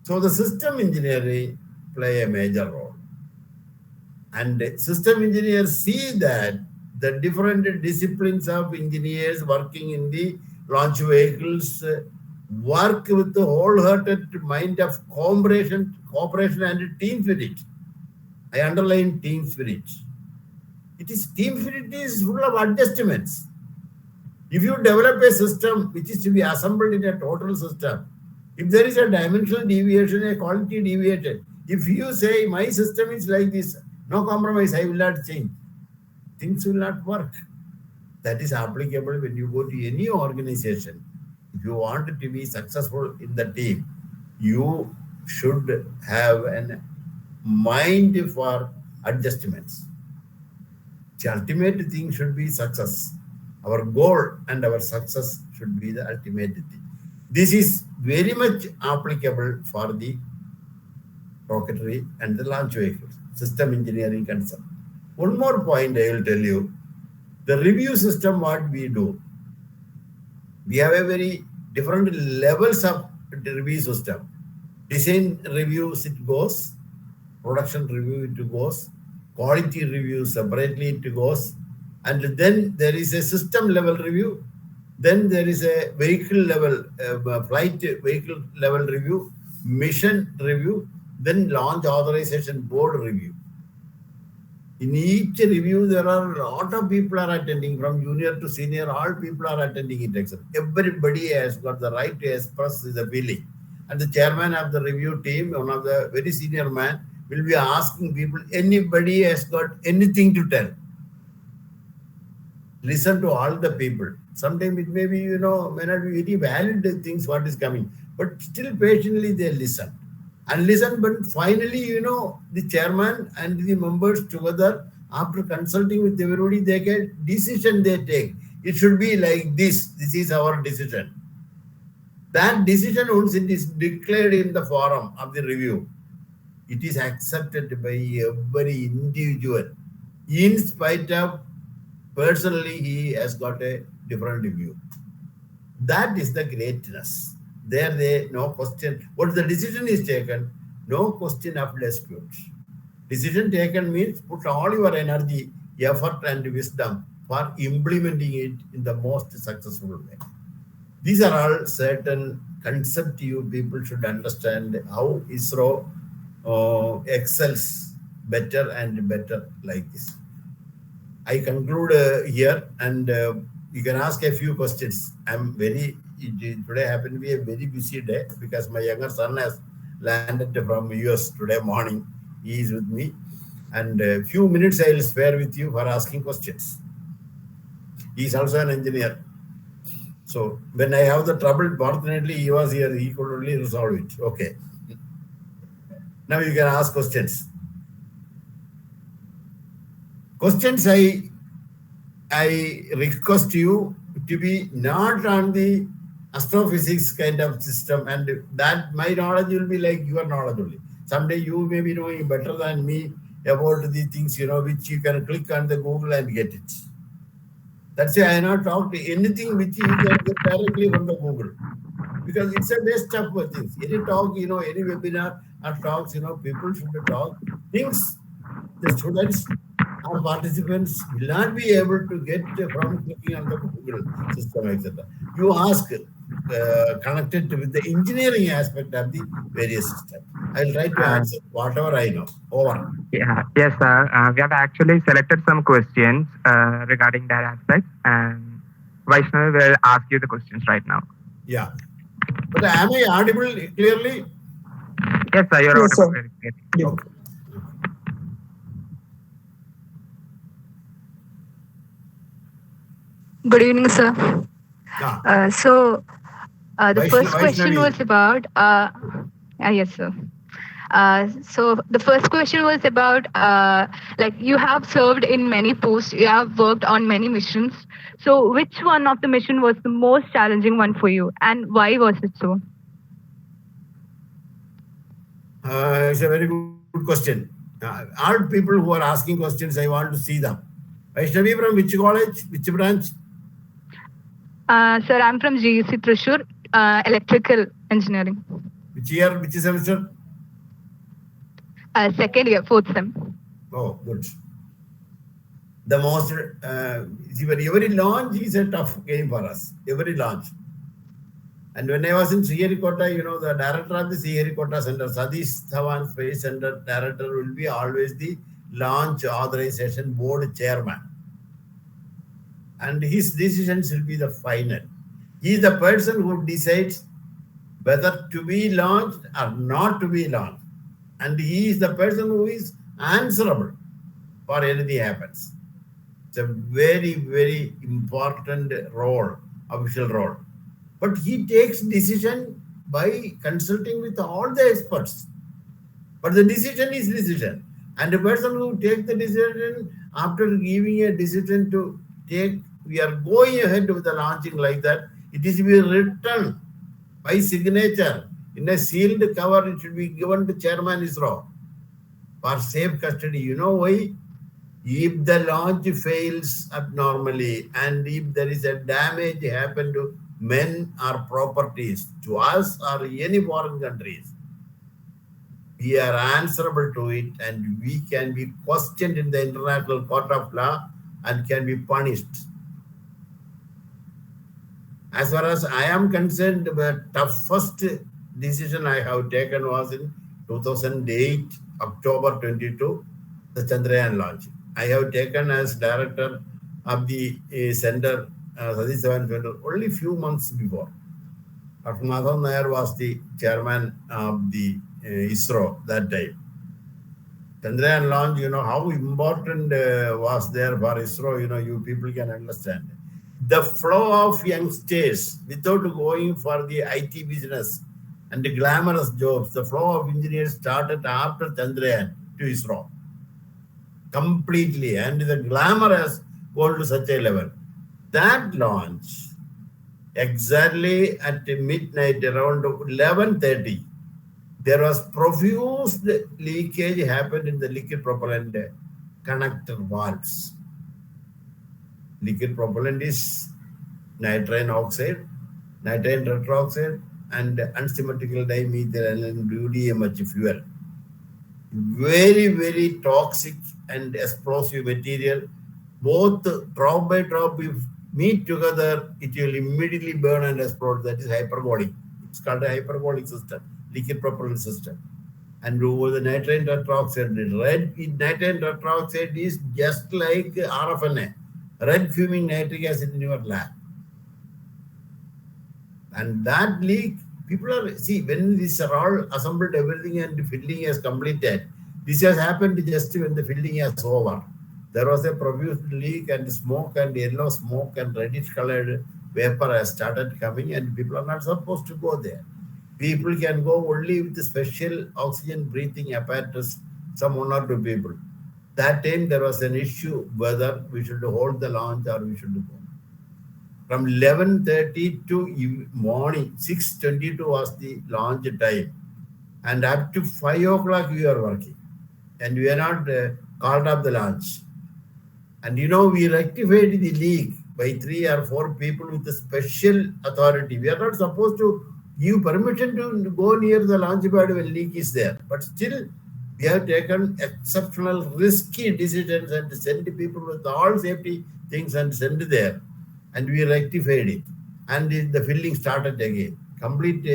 So the system engineering play a major role. And system engineers see that the different disciplines of engineers working in the launch vehicles work with the wholehearted mind of cooperation and team spirit. I underline team spirit. Team spirit is full of adjustments. If you develop a system which is to be assembled in a total system, if there is a dimensional deviation, a quality deviation, if you say my system is like this, no compromise, I will not change, things will not work. That is applicable when you go to any organization. If you want to be successful in the team, you should have a mind for adjustments. The ultimate thing should be success. Our goal and our success should be the ultimate thing. This is very much applicable for the rocketry and the launch vehicles, system engineering concern. One more point I will tell you. The review system, what we do, we have a very different levels of the review system. Design reviews it goes, production review it goes, quality review separately it goes, and then there is a system level review, then there is a vehicle level, flight vehicle level review, mission review, then launch authorization board review. In each review, there are a lot of people are attending, from junior to senior, all people are attending it. Everybody has got the right to express the feeling. And the chairman of the review team, one of the very senior man, will be asking people, anybody has got anything to tell. Listen to all the people. Sometimes it may be, may not be very valid things what is coming, but still patiently they listen. And listen, but finally, the chairman and the members together, after consulting with everybody, they get decision they take. It should be like this. This is our decision. That decision, once it is declared in the forum of the review, it is accepted by every individual. In spite of personally, he has got a different view. That is the greatness. There, no question. What the decision is taken, no question of dispute. Decision taken means put all your energy, effort, and wisdom for implementing it in the most successful way. These are all certain concepts you people should understand how ISRO excels better and better like this. I conclude here, and you can ask a few questions. Today happened to be a very busy day because my younger son has landed from US today morning. He is with me, and a few minutes I will spare with you for asking questions. He is also an engineer. So when I have the trouble, fortunately he was here, he could only resolve it. Okay. Now you can ask questions. Questions I request you to be not on the astrophysics kind of system, and that my knowledge will be like your knowledge only. Someday you may be knowing better than me about the things, which you can click on the Google and get it. That's why I not talk to anything which you can get directly from the Google, because it's a waste of things. Any talk, any webinar or talks, people should talk things the students or participants will not be able to get from clicking on the Google system, etc. You ask connected with the engineering aspect of the various systems. I'll try to answer whatever I know. Over. Yeah, yes, sir. We have actually selected some questions regarding that aspect, and Vaishnavi will ask you the questions right now. Yeah. But am I audible clearly? Yes, sir. You're Yes, audible sir. very clearly. Yeah. Okay. Good evening, sir. Yeah. The first question Vaishnavi. was about. Yes, sir. So the first question was about like you have served in many posts, you have worked on many missions. So which one of the mission was the most challenging one for you, and why was it so? It's a very good question. All people who are asking questions, I want to see them. Vaishnavi, from which college, which branch? Sir, I'm from GEC Thrissur, electrical engineering. Which year, which semester? Second year, fourth sem. Oh, good. The most, see, every launch is a tough game for us. Every launch. And when I was in Sriharikota, the director of the Sriharikota Center, Satish Dhawan Space Center director, will be always the launch authorization board chairman. And his decisions will be the final. He is the person who decides whether to be launched or not to be launched. And he is the person who is answerable for anything happens. It's a very, very important role, official role. But he takes decision by consulting with all the experts. But the decision is decision. And the person who takes the decision after giving a decision to take, we are going ahead with the launching like that, it is to be written by signature in a sealed cover. It should be given to Chairman ISRO for safe custody. You know why? If the launch fails abnormally and if there is a damage happen to men or properties, to us or any foreign countries, we are answerable to it, and we can be questioned in the international court of law and can be punished. As far as I am concerned, the toughest decision I have taken was in 2008, October 22, the Chandrayaan launch. I have taken as director of the center, Satish Dhawan Center, only few months before. Dr. Madhav Nair was the chairman of the ISRO that time. Chandrayaan launch, how important was there for ISRO, you people can understand. The flow of youngsters without going for the IT business and the glamorous jobs, the flow of engineers started after Chandrayaan to ISRO completely, and the glamour has gone to such a level. That launch, exactly at midnight around 11:30, there was profuse leakage happened in the liquid propellant connector valves. Liquid propellant is nitrogen oxide, nitrogen tetroxide, and unsymmetrical dimethyl and DMH fuel. Very, very toxic and explosive material. Both drop by drop, if meet together, it will immediately burn and explode. That is hyperbolic. It's called a hyperbolic system, liquid propellant system. And over the nitrogen tetroxide, red nitrogen tetroxide is just like RFNA, red fuming nitric acid in your lab. And that leak, people are, see, when this are all assembled, everything and the filling is completed, this has happened just when the filling is over. There was a profuse leak and smoke and yellow smoke and reddish colored vapor has started coming, and people are not supposed to go there. People can go only with the special oxygen breathing apparatus, some 1 or 2 people. That time there was an issue whether we should hold the launch or we should go. From 11:30 to morning, 6:22 was the launch time. And up to 5 o'clock we are working. And we are not called up the launch. And we rectified the leak by 3 or 4 people with a special authority. We are not supposed to give permission to go near the launch pad when leak is there. But still, we have taken exceptional risky decisions and sent people with all safety things and sent there. And we rectified it. And the filling started again. Complete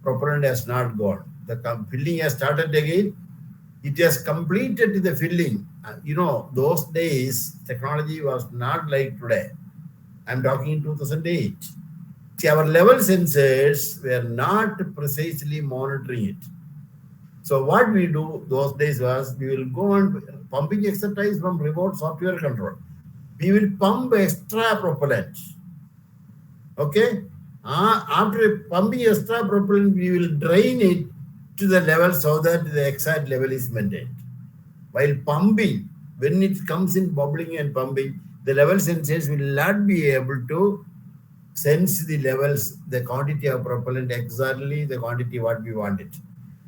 propellant has not gone. The filling has started again. It has completed the filling. Those days, technology was not like today. I'm talking in 2008. See, our level sensors were not precisely monitoring it. So what we do those days was, we will go on pumping exercise from remote software control. We will pump extra propellant. Okay? After pumping extra propellant, we will drain it to the level so that the exact level is maintained. While pumping, when it comes in bubbling and pumping, the level sensors will not be able to sense the levels, the quantity of propellant, exactly the quantity what we want it.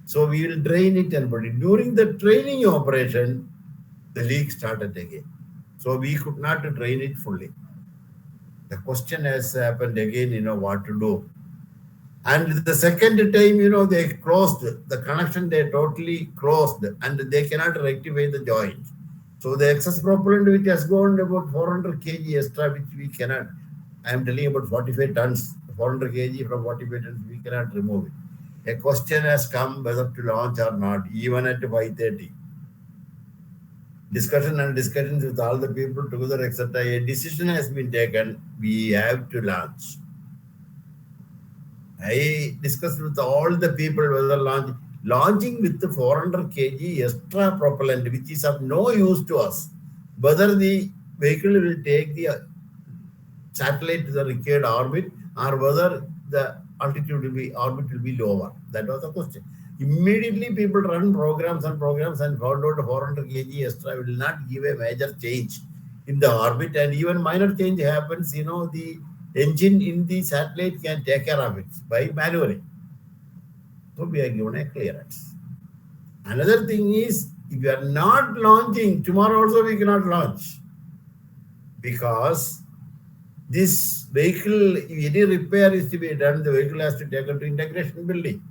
So we will drain it and put it. During the training operation, the leak started again. So we could not drain it fully. The question has happened again, what to do. And the second time, they closed the connection, they totally closed and they cannot rectify the joint. So the excess propellant which has gone about 400 kg extra, which we cannot, I am telling about 45 tons, 400 kg from 45 tons, we cannot remove it. A question has come whether to launch or not, even at 5:30. Discussions with all the people together, etc. A decision has been taken, we have to launch. I discussed with all the people whether launching with the 400 kg extra propellant, which is of no use to us, whether the vehicle will take the satellite to the required orbit or whether the altitude orbit will be lower. That was the question. Immediately people run programs and found out 400 kg extra will not give a major change in the orbit, and even minor change happens, the engine in the satellite can take care of it by maneuvering. So we are given a clearance. Another thing is, if you are not launching, tomorrow also we cannot launch. Because this vehicle, if any repair is to be done, the vehicle has to take it to integration building.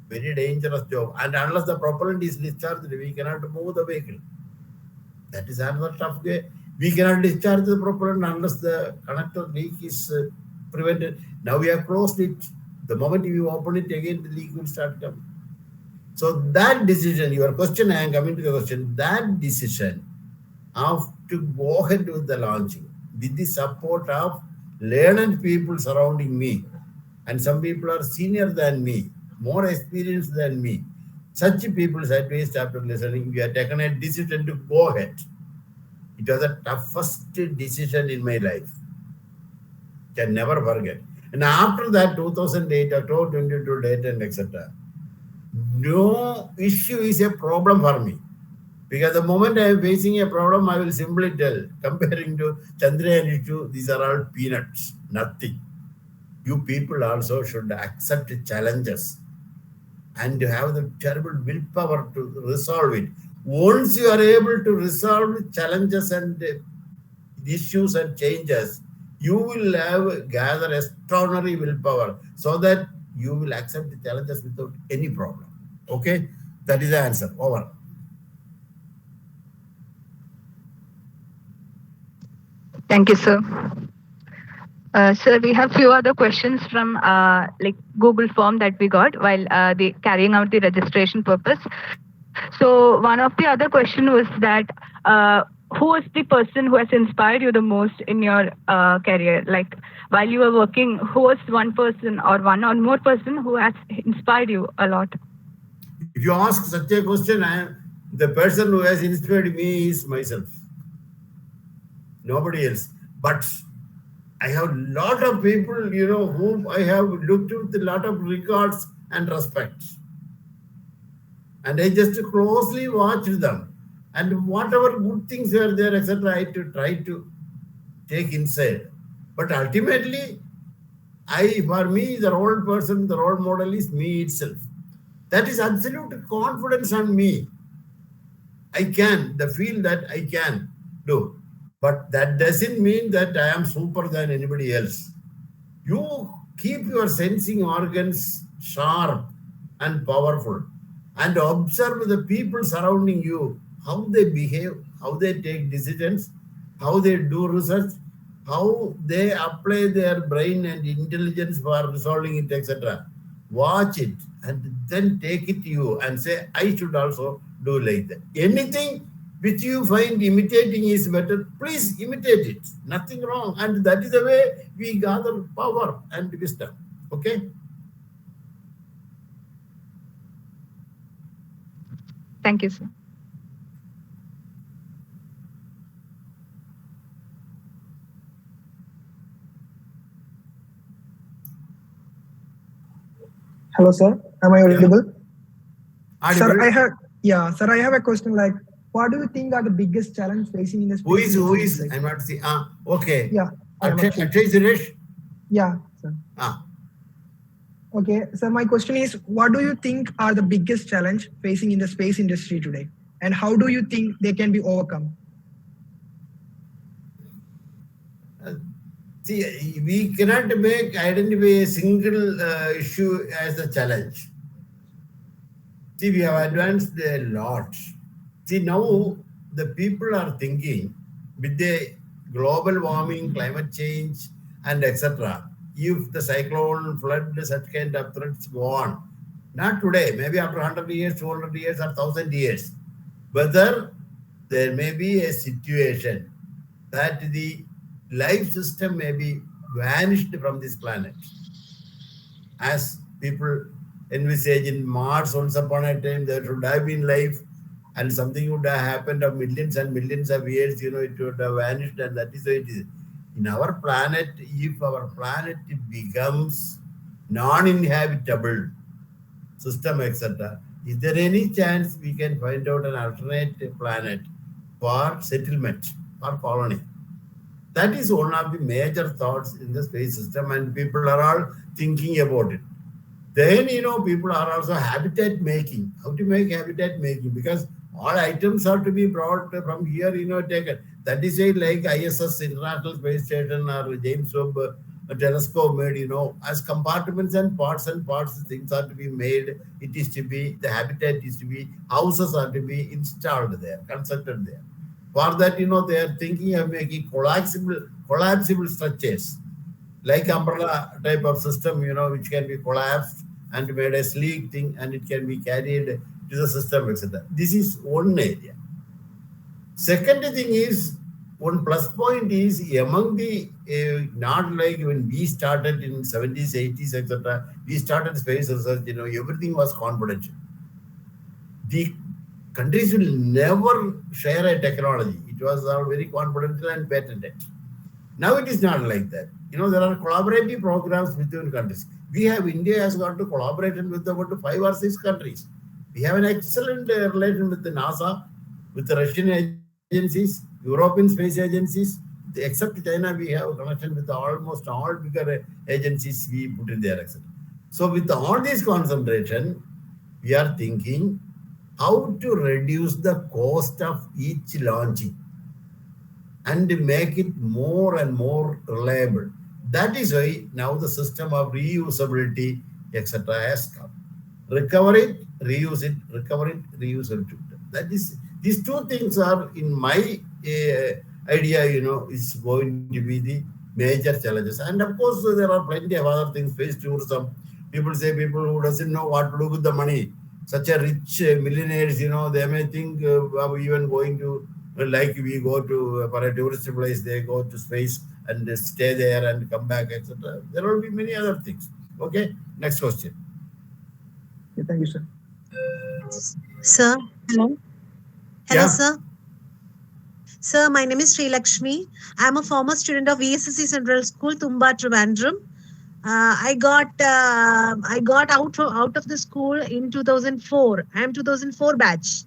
Very dangerous job. And unless the propellant is discharged, we cannot move the vehicle. That is another tough way. We cannot discharge the propellant unless the connector leak is prevented. Now we have closed it. The moment you open it again, the leak will start coming. So that decision, your question, I am coming to the question, that decision of to go ahead with the launching with the support of learned people surrounding me, and some people are senior than me, more experienced than me. Such people's advice after listening, we have taken a decision to go ahead. It was the toughest decision in my life. Can never forget. And after that, 2008, October 22 date and etc., no issue is a problem for me. Because the moment I am facing a problem, I will simply tell, comparing to Chandrayaan issue, these are all peanuts, nothing. You people also should accept challenges and have the terrible willpower to resolve it. Once you are able to resolve challenges and issues and changes, you will have gather extraordinary willpower so that you will accept the challenges without any problem. Okay, that is the answer. Over. Thank you, sir. Sir, we have few other questions from like Google form that we got while they carrying out the registration purpose. So one of the other question was that who is the person who has inspired you the most in your career? Like while you were working, who was one person or one or more person who has inspired you a lot? If you ask such a question, the person who has inspired me is myself. Nobody else. But I have a lot of people, whom I have looked with a lot of regards and respect. And I just closely watched them. And whatever good things were there, etc., I try to take inside. But ultimately, for me, the role person, the role model is me itself. That is absolute confidence on me. I can, the feel that I can do. But that doesn't mean that I am super than anybody else. You keep your sensing organs sharp and powerful and observe the people surrounding you, how they behave, how they take decisions, how they do research, how they apply their brain and intelligence for resolving it, etc. Watch it and then take it to you and say, I should also do like that. Anything which you find imitating is better, please imitate it. Nothing wrong. And that is the way we gather power and wisdom. Okay? Thank you, sir. Hello, sir. Am I audible? Audible. Sir, I have a question like, what do you think are the biggest challenge facing in the space? Who is? I'm not seeing. Okay. Yeah. Akshay Suresh? Yeah, sir. Okay, sir, my question is, what do you think are the biggest challenge facing in the space industry today? And how do you think they can be overcome? See, we cannot identify a single issue as a challenge. See, we have advanced a lot. See, now the people are thinking with the global warming, climate change, and etc. If the cyclone, flood, such kind of threats go on, not today, maybe after 100 years, 200 years, or 1000 years, whether there may be a situation that the life system may be vanished from this planet. As people envisage in Mars, once upon a time, there should have been life and something would have happened of millions and millions of years, it would have vanished, and that is how it is. In our planet, if our planet becomes non-inhabitable system, etc., is there any chance we can find out an alternate planet for settlement, for colony? That is one of the major thoughts in the space system, and people are all thinking about it. Then, people are also habitat making. How to make habitat making? Because all items are to be brought from here, taken. That is why, like ISS, International Space Station, or James Webb telescope made, as compartments and parts, things are to be made. It is to be, the habitat is to be, houses are to be installed there, constructed there. For that, they are thinking of making collapsible structures, like umbrella type of system, which can be collapsed and made a sleek thing, and it can be carried to the system, etc. This is one area. Second thing is, one plus point is, among the, not like when we started in 70s, 80s, etc., we started space research, everything was confidential. The countries will never share a technology. It was all very confidential and patented. Now it is not like that. There are collaborative programs within countries. India has got to collaborate with about 5 or 6 countries. We have an excellent relation with the NASA, with the Russian agencies, European space agencies. Except China, we have a connection with almost all bigger agencies we put in there, etc. So with all this concentration, we are thinking how to reduce the cost of each launching and make it more and more reliable. That is why now the system of reusability, etc. has come. Recover it, reuse it, recover it, reuse it. That is, these two things are, in my idea, is going to be the major challenges. And of course, there are plenty of other things. Space tourism. People say people who doesn't know what to do with the money. Such a rich millionaires, they may think of even going to, like we go to, for a tourist place, they go to space and they stay there and come back, etc. There will be many other things. Okay, next question. Yeah, thank you, sir. Sir, hello. Hello, Yeah. sir. Sir, my name is Shri Lakshmi. I'm a former student of VSSC Central School, Tumba, Trivandrum. I got out of the school in 2004. I am 2004 batch.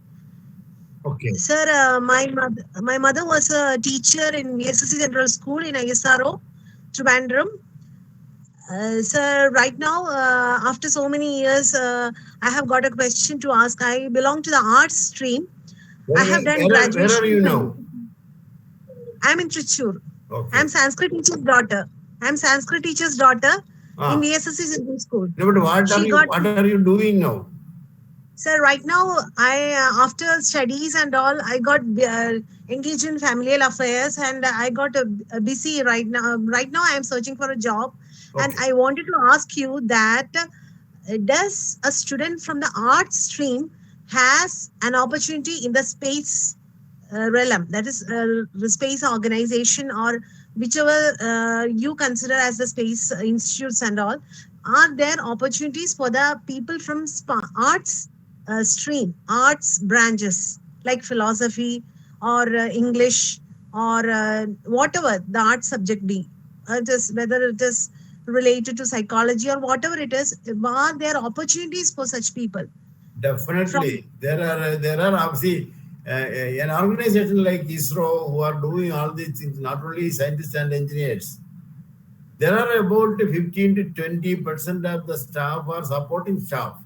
Okay. Sir, my mother was a teacher in VSSC Central School in ISRO. Trivandrum. Sir, right now, after so many years, I have got a question to ask. I belong to the arts stream. I have done graduation. Where are you now? I'm in Trichur. Okay. I'm Sanskrit teacher's daughter. In VSSC Central School. No, but what are you doing now? Sir, right now, after studies and all, I got engaged in familial affairs, and I got busy right now. Right now, I am searching for a job, and I wanted to ask you that does a student from the arts stream has an opportunity in the space realm, that is the space organization or whichever you consider as the space institutes and all, are there opportunities for the people from arts stream, arts branches like philosophy or English or whatever the art subject be, whether it is related to psychology or whatever it is, are there opportunities for such people? Definitely. There are obviously an organization like ISRO who are doing all these things, not only scientists and engineers. There are about 15 to 20% of the staff are supporting staff.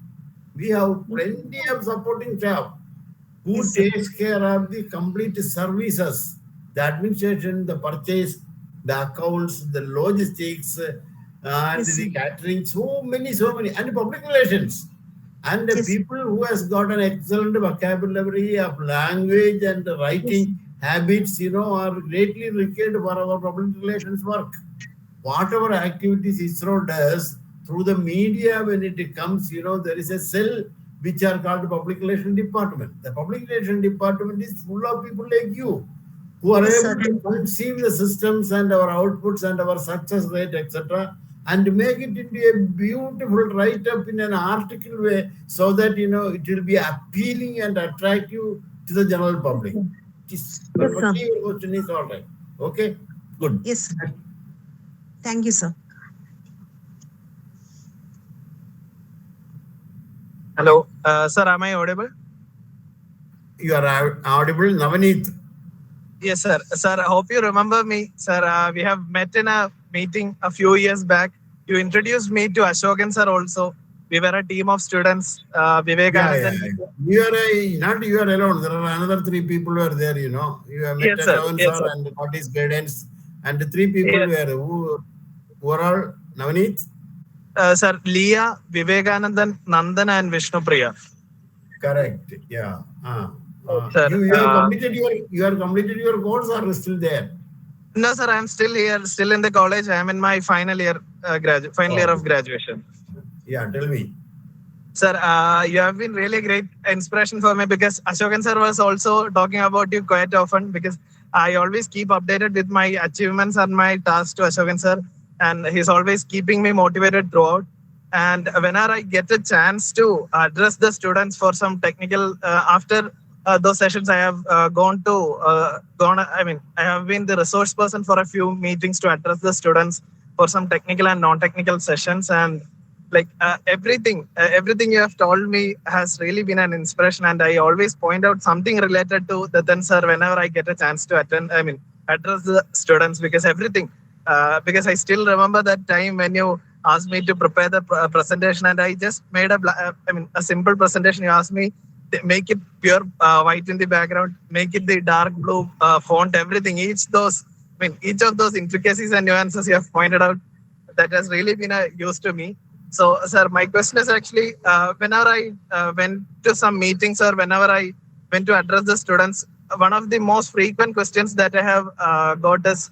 We have plenty of supporting staff who takes care of the complete services, the administration, the purchase, the accounts, the logistics, and the catering, so many, and public relations. And the people who has got an excellent vocabulary of language and writing habits, are greatly required for our public relations work. Whatever activities ISRO does through the media, when it comes, there is a cell which are called public relation department. The public relation department is full of people like you who are able to conceive the systems and our outputs and our success rate, etc., and make it into a beautiful write-up in an article way, so that it will be appealing and attractive to the general public. Your question is all right. Okay, good. Yes. Thank you, sir. Hello, sir. Am I audible? You are audible, Navaneet. Yes, sir. Sir, I hope you remember me, sir. We have met in a meeting a few years back. You introduced me to Ashokan, sir. Also, we were a team of students. Vivekanand. Not you are alone. There are another 3 people who are there. You have met Ashokan, sir, and got his guidance, and 3 people were who are all Navaneet. Sir, Leah, Vivekanandan, Nandan, and Vishnu Priya. Correct. Yeah. Sir, you have completed your course, or still there? No, sir. I am still here, still in the college. I am in my final year of graduation. Yeah, tell me. Sir, you have been really great inspiration for me, because Ashokan sir was also talking about you quite often, because I always keep updated with my achievements and my tasks to Ashokan sir, and he's always keeping me motivated throughout. And whenever I get a chance to address the students for some technical, after those sessions, I have I have been the resource person for a few meetings to address the students for some technical and non-technical sessions. And everything you have told me has really been an inspiration. And I always point out something related to Dathan sir whenever I get a chance to address the students, because because I still remember that time when you asked me to prepare the presentation, and I just made a simple presentation. You asked me, make it pure white in the background, make it the dark blue font, everything. Each of those intricacies and nuances you have pointed out, that has really been a use to me. So, sir, my question is actually, whenever I went to some meetings or whenever I went to address the students, one of the most frequent questions that I have got is,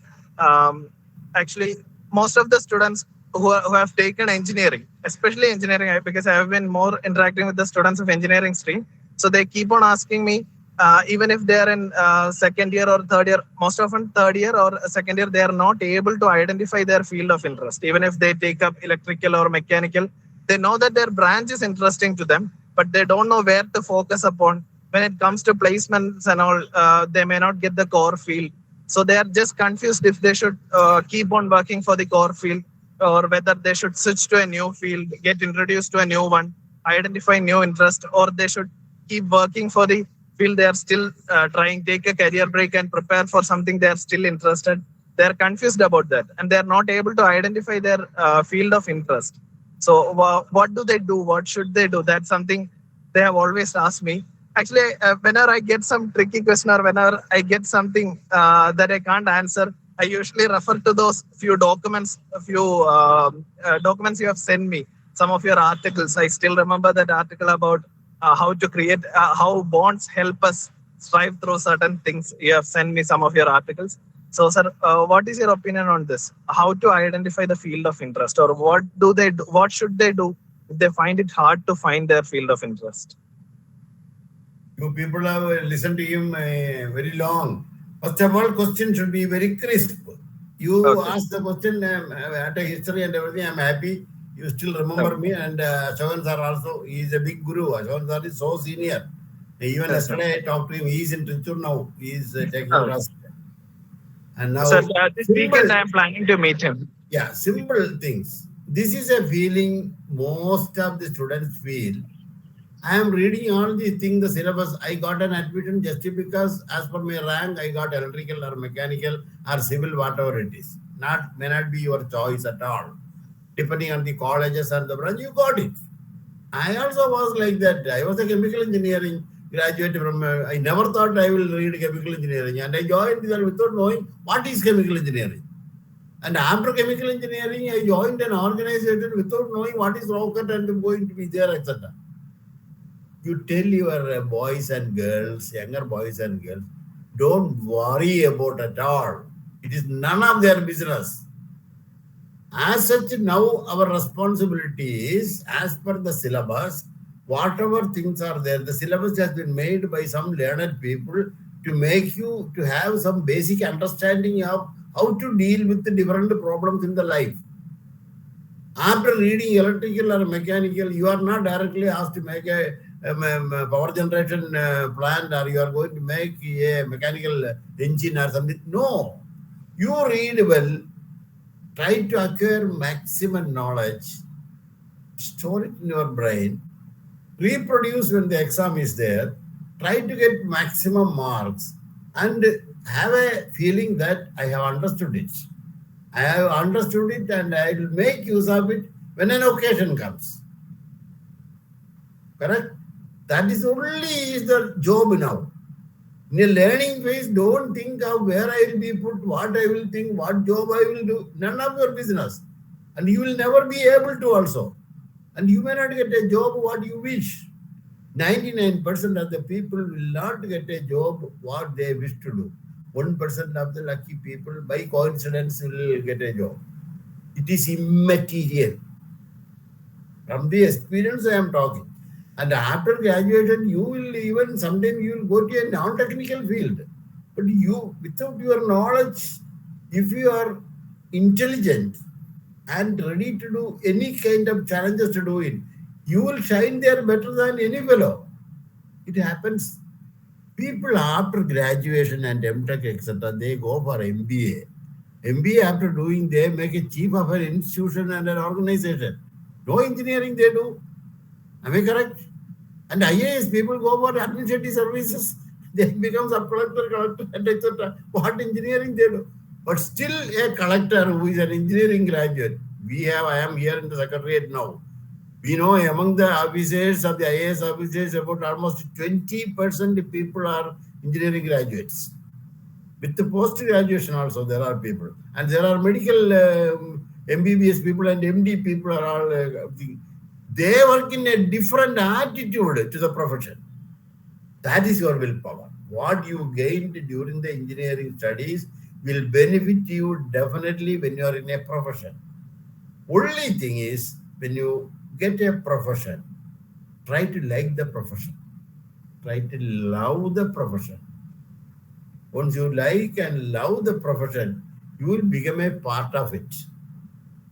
actually, most of the students who have taken engineering, especially engineering, because I have been more interacting with the students of engineering stream. So they keep on asking me, even if they are in second year or third year, most often third year or second year, they are not able to identify their field of interest. Even if they take up electrical or mechanical, they know that their branch is interesting to them, but they don't know where to focus upon. When it comes to placements and all, they may not get the core field. So they are just confused if they should keep on working for the core field, or whether they should switch to a new field, get introduced to a new one, identify new interest, or they should keep working for the field they are still trying, take a career break and prepare for something they are still interested. they're confused about that, and they're not able to identify their field of interest. So what do they do? What should they do? That's something they have always asked me. Actually, whenever I get some tricky question or whenever I get something that I can't answer, I usually refer to those few documents, a few documents you have sent me. Some of your articles. I still remember that article about how to create, how bonds help us strive through certain things. You have sent me some of your articles. So, sir, what is your opinion on this? How to identify the field of interest, or what do they do? What should they do if they find it hard to find their field of interest? You people have listened to him very long. First of all, question should be very crisp. You asked the question at a history and everything. I'm happy. You still remember me, and Shavan sir also. He is a big guru. Shavan sir is so senior. Even yesterday I talked to him. He is in Tricur now. He is taking us. And now, sir, this weekend I am planning to meet him. Yeah, simple things. This is a feeling most of the students feel. I am reading all these things, the syllabus. I got an admission just because, as per my rank, I got electrical or mechanical or civil, whatever it is. May not be your choice at all. Depending on the colleges and the branch, you got it. I also was like that. I was a chemical engineering graduate from. I never thought I will read chemical engineering, and I joined there without knowing what is chemical engineering. And after chemical engineering, I joined an organization without knowing what is rocket and going to be there, etc. You tell your boys and girls, younger boys and girls, don't worry about it at all. It is none of their business. As such, now our responsibility is, as per the syllabus, whatever things are there, the syllabus has been made by some learned people to make you to have some basic understanding of how to deal with the different problems in the life. After reading electrical or mechanical, you are not directly asked to make a power generation plant, or you are going to make a mechanical engine or something. No, you read well, try to acquire maximum knowledge, store it in your brain, reproduce when the exam is there, try to get maximum marks, and have a feeling that I have understood it. I have understood it, and I will make use of it when an occasion comes. Correct? That is only the job now. In a learning phase, don't think of where I will be put, what I will think, what job I will do. None of your business. And you will never be able to also. And you may not get a job what you wish. 99% of the people will not get a job what they wish to do. 1% of the lucky people, by coincidence, will get a job. It is immaterial. From the experience I am talking. And after graduation, you will even sometime you will go to a non-technical field. But you, without your knowledge, if you are intelligent and ready to do any kind of challenges to do it, you will shine there better than any fellow. It happens. People after graduation and MTech, etc., they go for MBA. MBA after doing, they make a chief of an institution and an organization. No engineering they do. Am I correct? And IAS people go for administrative services. They become sub-collector, collector, and etc. What engineering they do? But still a collector who is an engineering graduate. I am here in the secretariat now. We know among the officers of the IAS officers, about almost 20% people are engineering graduates. With the post-graduation also, there are people. And there are medical MBBS people and MD people are all... they work in a different attitude to the profession. That is your willpower. What you gained during the engineering studies will benefit you definitely when you are in a profession. Only thing is, when you get a profession, try to like the profession. Try to love the profession. Once you like and love the profession, you will become a part of it.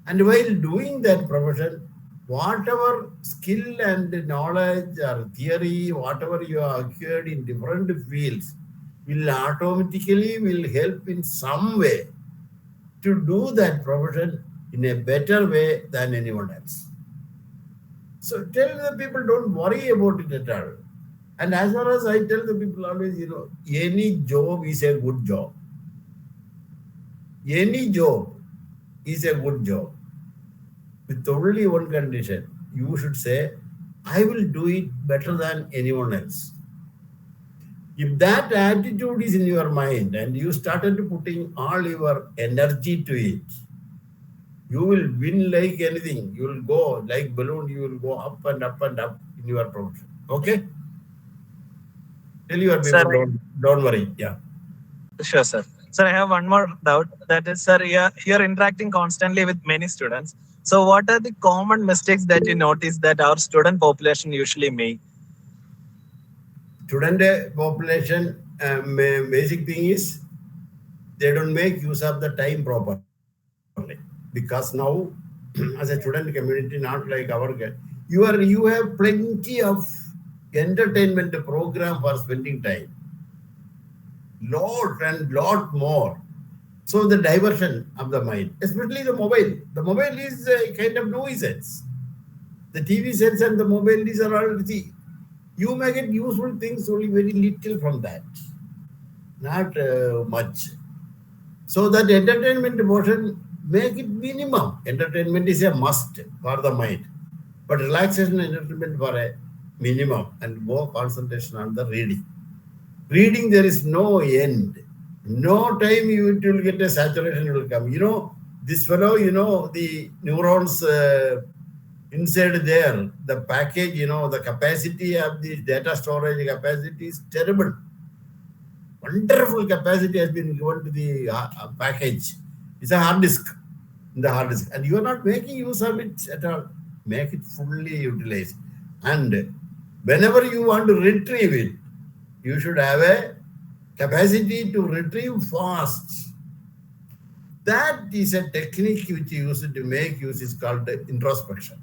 And while doing that profession, whatever skill and knowledge or theory, whatever you have acquired in different fields, will automatically will help in some way to do that profession in a better way than anyone else. So tell the people, don't worry about it at all. And as far as I tell the people always, any job is a good job. Any job is a good job with only one condition. You should say, I will do it better than anyone else. If that attitude is in your mind and you started putting all your energy to it, you will win like anything. You will go like balloon, you will go up and up and up in your profession. Okay? Tell your people, Sir, don't worry. Yeah. Sure, sir. Sir, I have one more doubt. That is, sir, you're interacting constantly with many students. So, what are the common mistakes that you notice that our student population usually make? Student population, basic thing is they don't make use of the time properly. Because now, as a student community, not like our, you have plenty of entertainment program for spending time. Lot and lot more. So the diversion of the mind, especially the mobile. The mobile is a kind of nuisance. The TV sets and the mobile, these are all, see, you may get useful things only very little from that. Not much. So that entertainment portion, make it minimum. Entertainment is a must for the mind. But relaxation and entertainment for a minimum and more concentration on the reading. Reading, there is no end. No time you will get a saturation will come. You know, this fellow, you know, the neurons inside there, the package, you know, the capacity of the data storage capacity is terrible. Wonderful capacity has been given to the package. It's a hard disk, in the hard disk. And you are not making use of it at all. Make it fully utilized. And whenever you want to retrieve it, you should have a capacity to retrieve fast. That is a technique which you use to make use is called introspection.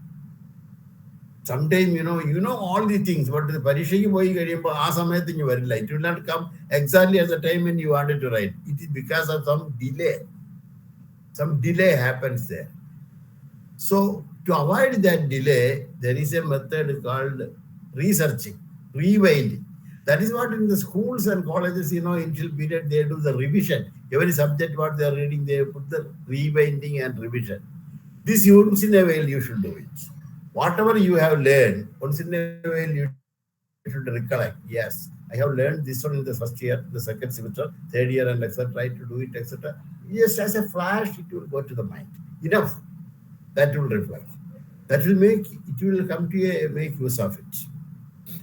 Sometimes, you know all the things, but the parishaki boy, it will not come exactly at the time when you wanted to write. It is because of some delay. Some delay happens there. So to avoid that delay, there is a method called researching, rewinding. That is what in the schools and colleges, initial period, they do the revision. Every subject what they are reading, they put the rewinding and revision. This once in a while you should do it. Whatever you have learned, once in a while you should recollect. Yes, I have learned this one in the first year, the second semester, third year, and etc. Try to do it, etc. Yes, as a flash, it will go to the mind. Enough. That will reflect. That will come to make use of it.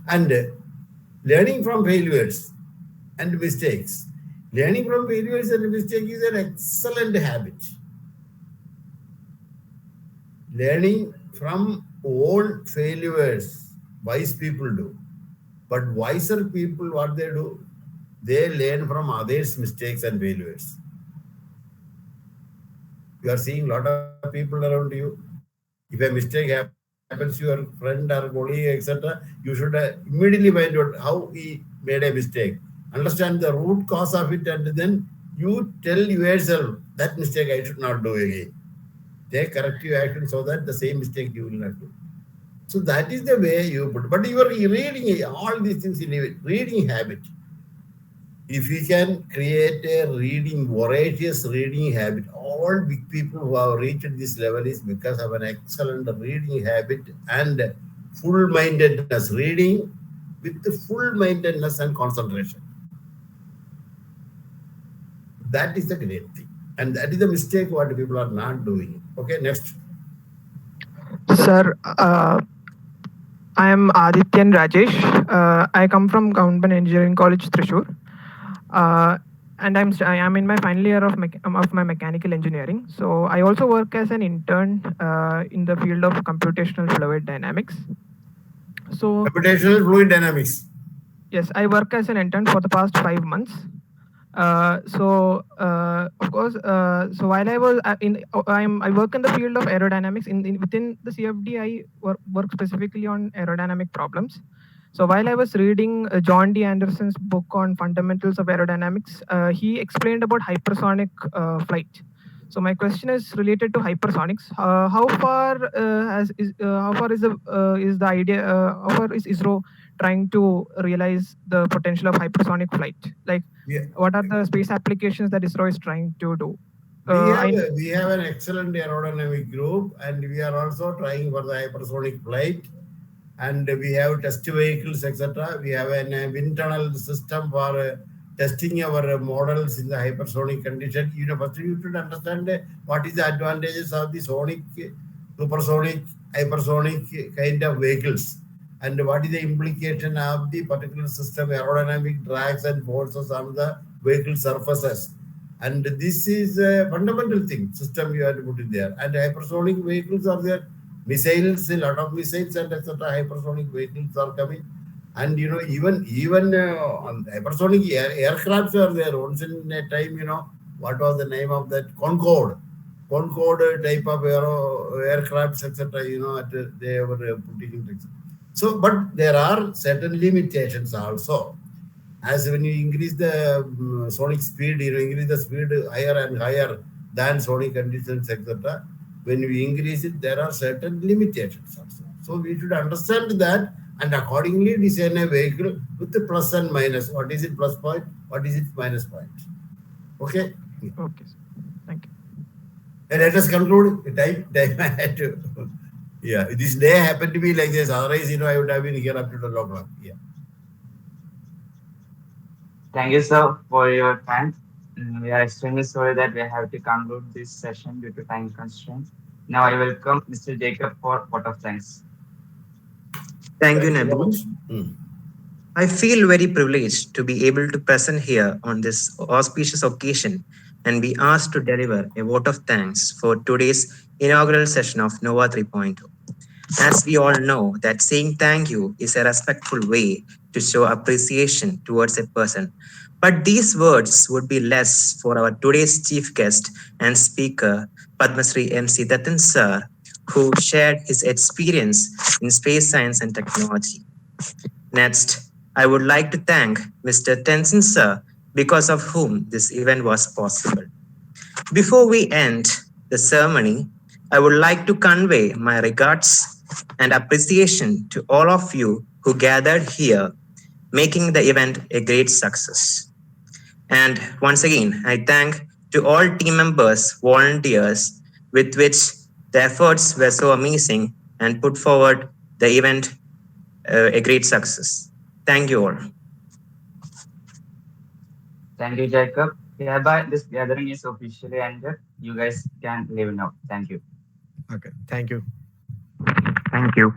And learning from failures and mistakes. Learning from failures and mistakes is an excellent habit. Learning from old failures, wise people do. But wiser people, what they do? They learn from others' mistakes and failures. You are seeing a lot of people around you. If a mistake happens to your friend or colleague, etc., you should immediately find out how he made a mistake. Understand the root cause of it, and then you tell yourself that mistake I should not do again. Take corrective action so that the same mistake you will not do. So that is the way you put. But you are reading all these things in a reading habit. If you can create a voracious reading habit, all big people who have reached this level is because of an excellent reading habit and full-mindedness, reading with the full-mindedness and concentration. That is the great thing. And that is the mistake what people are not doing. Okay, next. Sir, I am Adityan Rajesh. I come from Government Engineering College, Thrissur. And I am in my final year of my mechanical engineering. So I also work as an intern in the field of computational fluid dynamics. So computational fluid dynamics. Yes, I work as an intern for the past 5 months. Of course, so while I was I work in the field of aerodynamics. Within the CFD, I work specifically on aerodynamic problems. So while I was reading John D. Anderson's book on fundamentals of aerodynamics, he explained about hypersonic flight. So my question is related to hypersonics. How far is ISRO trying to realize the potential of hypersonic flight? Like, what are the space applications that ISRO is trying to do? We have an excellent aerodynamic group, and we are also trying for the hypersonic flight. And we have test vehicles, etc. We have an wind tunnel system for testing our models in the hypersonic condition. First you should understand what is the advantages of the sonic, supersonic, hypersonic kind of vehicles, and what is the implication of the particular system, aerodynamic drags and forces on the vehicle surfaces. And this is a fundamental thing, system you have to put it there. And hypersonic vehicles are there. Missiles, a lot of missiles and etc. Hypersonic vehicles are coming. And even hypersonic aircrafts are there. Once in a time, what was the name of that? Concorde type of aircrafts, etc. They were putting in. So, but there are certain limitations also. As when you increase the sonic speed, increase the speed higher and higher than sonic conditions, etc. When we increase it, there are certain limitations also. So we should understand that and accordingly design a vehicle with the plus and minus. What is it plus point? What is it minus point? Okay? Okay, thank you. And let us conclude. Time I had to. Yeah, this day happened to be like this. Otherwise, I would have been here up to 12 o'clock. Yeah. Thank you, sir, for your time. We are extremely sorry that we have to conclude this session due to time constraints. Now I welcome Mr. Jacob for vote of thanks. Thank you, Nabu. I feel very privileged to be able to present here on this auspicious occasion and be asked to deliver a vote of thanks for today's inaugural session of NOVA 3.0. As we all know, that saying thank you is a respectful way to show appreciation towards a person. But these words would be less for our today's chief guest and speaker, Padma Shri MC Dathan sir, who shared his experience in space science and technology. Next, I would like to thank Mr. Tenzin sir, because of whom this event was possible. Before we end the ceremony, I would like to convey my regards and appreciation to all of you who gathered here, making the event a great success. And once again, I thank to all team members, volunteers, with which the efforts were so amazing and put forward the event a great success. Thank you all. Thank you, Jacob. Hereby, this gathering is officially ended. You guys can leave now. Thank you. Okay, thank you. Thank you.